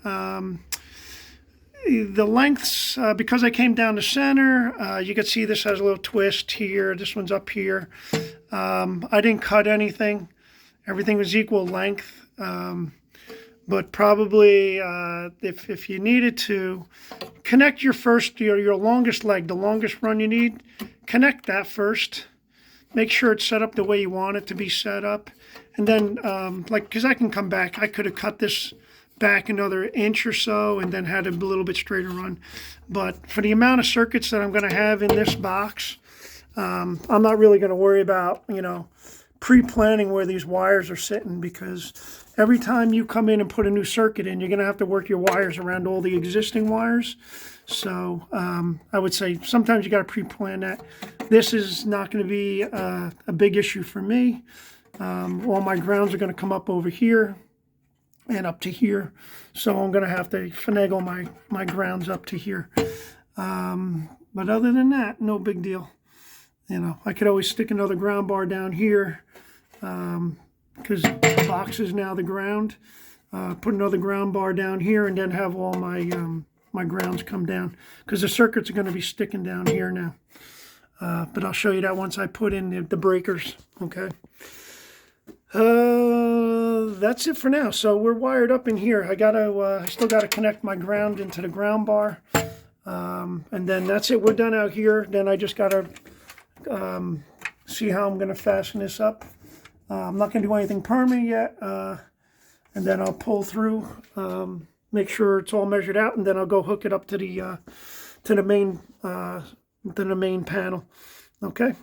The lengths, because I came down the center, you can see this has a little twist here. This one's up here. I didn't cut anything. Everything was equal length. But probably if you needed to connect your longest leg, the longest run you need, connect that first. Make sure it's set up the way you want it to be set up. And then, because I can come back, I could have cut this back another inch or so and then had a little bit straighter run. But for the amount of circuits that I'm going to have in this box, I'm not really going to worry about, you know, pre-planning where these wires are sitting, because every time you come in and put a new circuit in, you're going to have to work your wires around all the existing wires. So I would say sometimes you got to pre-plan that. This is not going to be a big issue for me. All my grounds are going to come up over here and up to here. So I'm going to have to finagle my grounds up to here. But other than that, no big deal. You know, I could always stick another ground bar down here, because the box is now the ground. Put another ground bar down here and then have all my my grounds come down, because the circuits are going to be sticking down here now. But I'll show you that once I put in the breakers. Okay. That's it for now. So we're wired up in here. I still gotta connect my ground into the ground bar, and then that's it. We're done out here. Then I just gotta see how I'm going to fasten this up. I'm not going to do anything permanent yet, and then I'll pull through, make sure it's all measured out, and then I'll go hook it up to the main panel. Okay.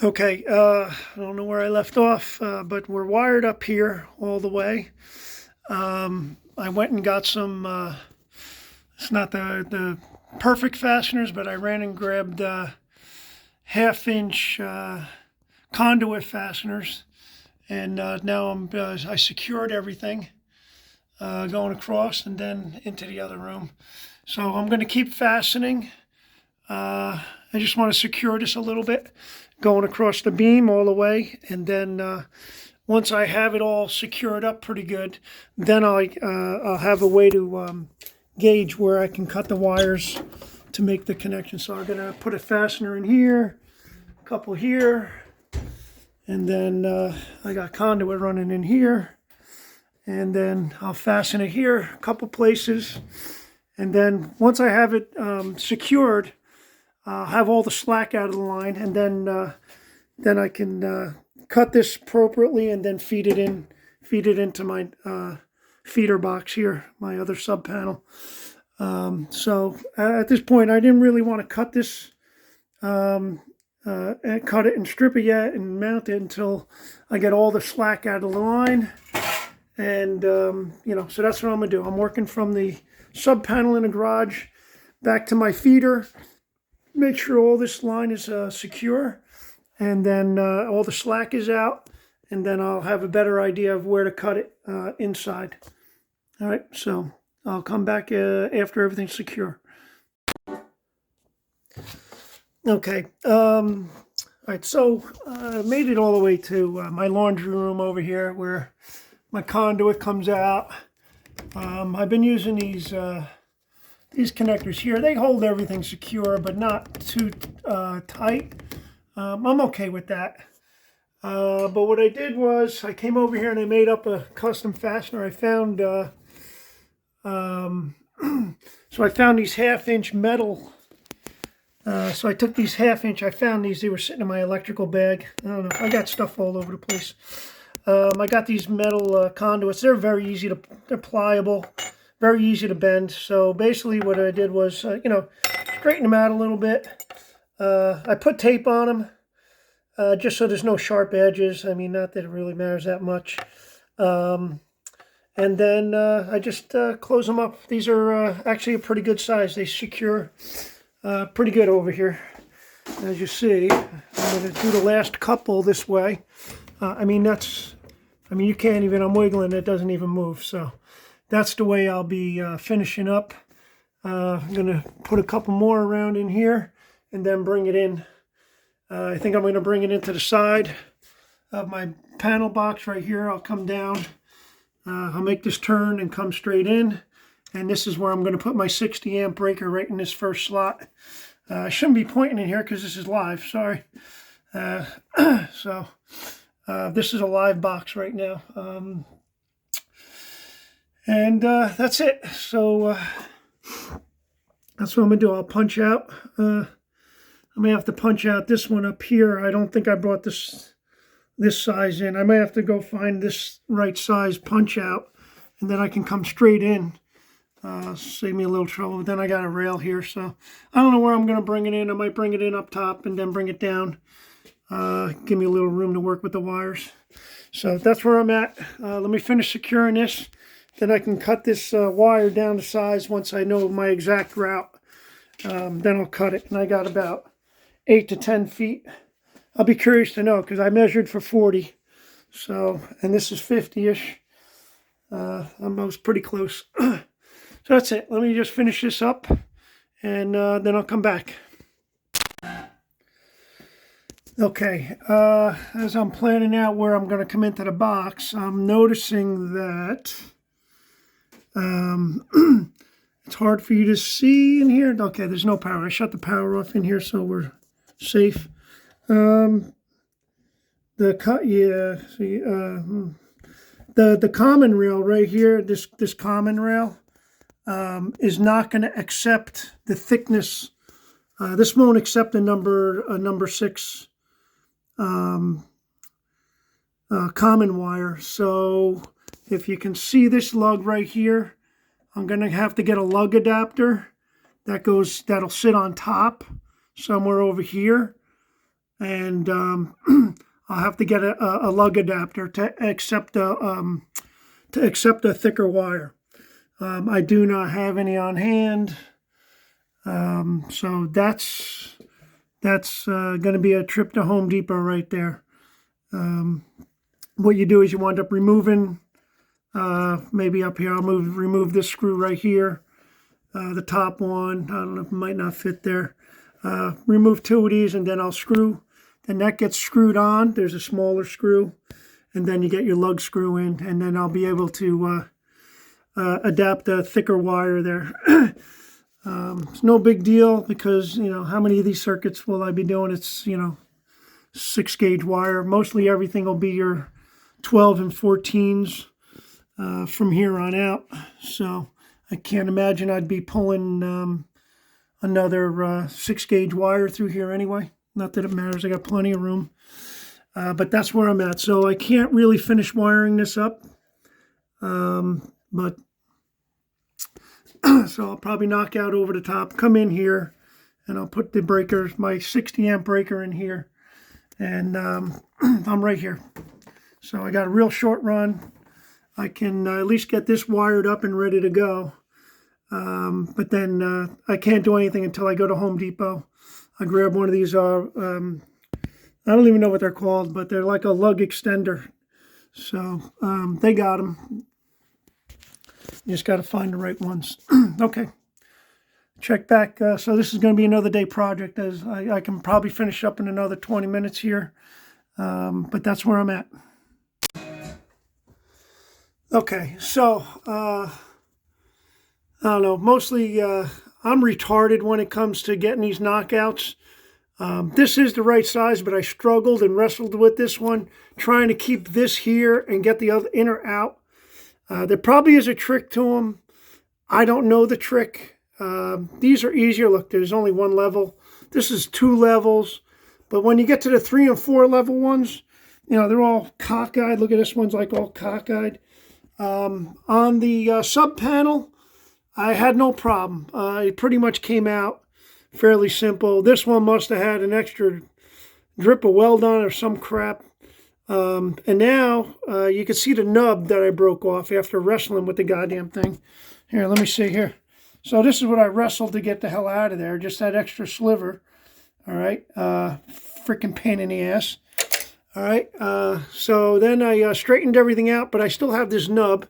Okay, I don't know where I left off, but we're wired up here all the way. I went and got some, it's not the perfect fasteners, but I ran and grabbed 1/2-inch conduit fasteners, and now I secured everything going across and then into the other room. So I'm going to keep fastening. I just want to secure this a little bit, going across the beam all the way, and then once I have it all secured up pretty good, then I'll have a way to gauge where I can cut the wires to make the connection. So I'm going to put a fastener in here, a couple here, and then I got conduit running in here, and then I'll fasten it here a couple places, and then once I have it secured, I'll have all the slack out of the line, and then I can cut this appropriately and then feed it into my feeder box here, my other sub panel. So at this point, I didn't really want to cut this, and cut it and strip it yet and mount it until I get all the slack out of the line. And you know, so that's what I'm gonna do. I'm working from the sub panel in the garage back to my feeder. Make sure all this line is secure, and then all the slack is out, and then I'll have a better idea of where to cut it inside. All right, so I'll come back after everything's secure. Okay, all right, so I made it all the way to my laundry room over here where my conduit comes out. I've been using these connectors here. They hold everything secure, but not too tight. I'm okay with that. But what I did was I came over here and I made up a custom fastener. I found so I found these 1/2-inch metal. So I took these 1/2-inch. I found these. They were sitting in my electrical bag. I don't know. I got stuff all over the place. I got these metal conduits. They're very easy to. They're pliable. Very easy to bend. So basically what I did was, you know, straighten them out a little bit. I put tape on them just so there's no sharp edges. I mean, not that it really matters that much. And then I just close them up. These are actually a pretty good size. They secure pretty good over here. As you see, I'm going to do the last couple this way. I mean, you can't even, I'm wiggling, it doesn't even move. So that's the way I'll be finishing up. I'm going to put a couple more around in here and then bring it in. I think I'm going to bring it into the side of my panel box right here. I'll come down. I'll make this turn and come straight in. And this is where I'm going to put my 60 amp breaker right in this first slot. I shouldn't be pointing in here because this is live. Sorry. So this is a live box right now. And that's it. So that's what I'm going to do. I'll punch out. I may have to punch out this one up here. I don't think I brought this size in. I may have to go find this right size punch out, and then I can come straight in. Save me a little trouble. But then I got a rail here, so I don't know where I'm going to bring it in. I might bring it in up top and then bring it down. Give me a little room to work with the wires. So that's where I'm at. Let me finish securing this. Then I can cut this wire down to size once I know my exact route. Then I'll cut it. And I got about 8 to 10 feet. I'll be curious to know because I measured for 40. So, and this is 50-ish. I was pretty close. So that's it. Let me just finish this up, and then I'll come back. Okay, as I'm planning out where I'm going to come into the box, I'm noticing that it's hard for you to see in here. Okay, there's no power. I shut the power off in here, so we're safe. The common rail right here, this common rail, is not going to accept the thickness This won't accept a number 6 common wire. So if you can see this lug right here, I'm going to have to get a lug adapter that'll sit on top somewhere over here, and I'll have to get a lug adapter to accept a thicker wire. I do not have any on hand, so that's going to be a trip to Home Depot right there. What you do is you wind up removing, maybe up here, I'll remove this screw right here, the top one. I don't know, it might not fit there. Remove 2 of these, and then I'll screw. Then that gets screwed on. There's a smaller screw, and then you get your lug screw in, and then I'll be able to adapt a thicker wire there. It's no big deal because, how many of these circuits will I be doing? It's, 6-gauge wire. Mostly everything will be your 12 and 14s from here on out. So I can't imagine I'd be pulling another 6-gauge wire through here anyway. Not that it matters. I got plenty of room. But that's where I'm at. So I can't really finish wiring this up. But so I'll probably knock out over the top, come in here, and I'll put the breaker, my 60 amp breaker in here. And I'm right here. So I got a real short run. I can at least get this wired up and ready to go. But then I can't do anything until I go to Home Depot. I grab one of these, I don't even know what they're called, but they're like a lug extender. So they got them. You just got to find the right ones. Okay. Check back. So this is going to be another day project, as I can probably finish up in another 20 minutes here. But that's where I'm at. Okay, so I don't know, mostly I'm retarded when it comes to getting these knockouts. This is the right size, but I struggled and wrestled with this one, trying to keep this here and get the other inner out. There probably is a trick to them. I don't know the trick. These are easier. Look, there's only 1 level. This is 2 levels. But when you get to the 3 and 4 level ones, they're all cockeyed. Look at this one's like all cockeyed. On the SubPanel, I had no problem. It pretty much came out fairly simple. This one must have had an extra drip of weld on it or some crap. And now you can see the nub that I broke off after wrestling with the goddamn thing. Here, let me see here. So this is what I wrestled to get the hell out of there. Just that extra sliver. All right. Freaking pain in the ass. All right. So then I straightened everything out, but I still have this nub.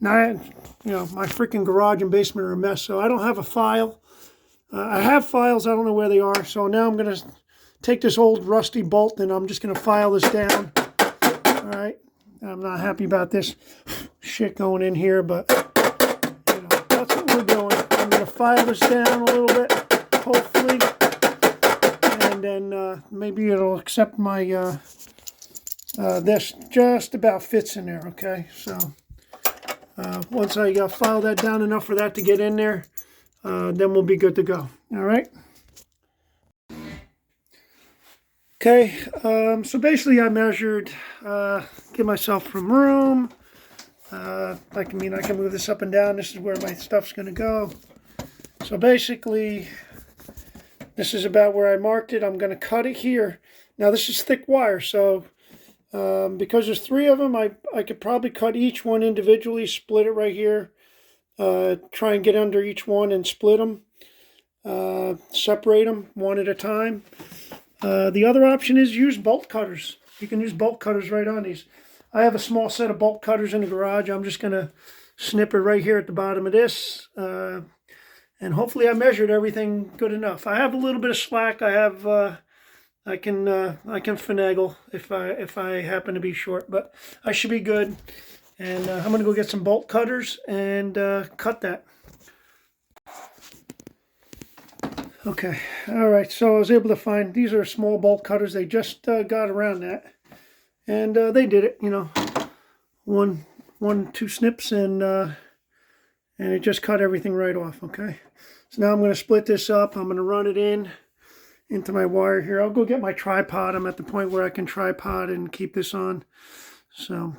Now, my freaking garage and basement are a mess, so I don't have a file. I have files. I don't know where they are. So now I'm going to take this old rusty bolt and I'm just going to file this down. All right. I'm not happy about this shit going in here, but that's what we're doing. I'm going to file this down a little bit, hopefully, and then maybe it'll accept my this just about fits in there. Okay, so once I file that down enough for that to get in there, then we'll be good to go. All right. Okay, so basically I measured, give myself some room. I can move this up and down. This is where my stuff's going to go. So basically, this is about where I marked it. I'm going to cut it here. Now this is thick wire, so because there's 3 of them, I could probably cut each one individually, split it right here, try and get under each one and split them, separate them one at a time. The other option is use bolt cutters. You can use bolt cutters right on these. I have a small set of bolt cutters in the garage. I'm just going to snip it right here at the bottom of this. And hopefully I measured everything good enough. I have a little bit of slack. I can finagle if I happen to be short, but I should be good. And I'm going to go get some bolt cutters and cut that. Okay, all right, so I was able to find, these are small bolt cutters. They just got around that. And they did it, 2 snips, and it just cut everything right off, okay? So now I'm going to split this up. I'm going to run it in into my wire here. I'll go get my tripod. I'm at the point where I can tripod and keep this on. So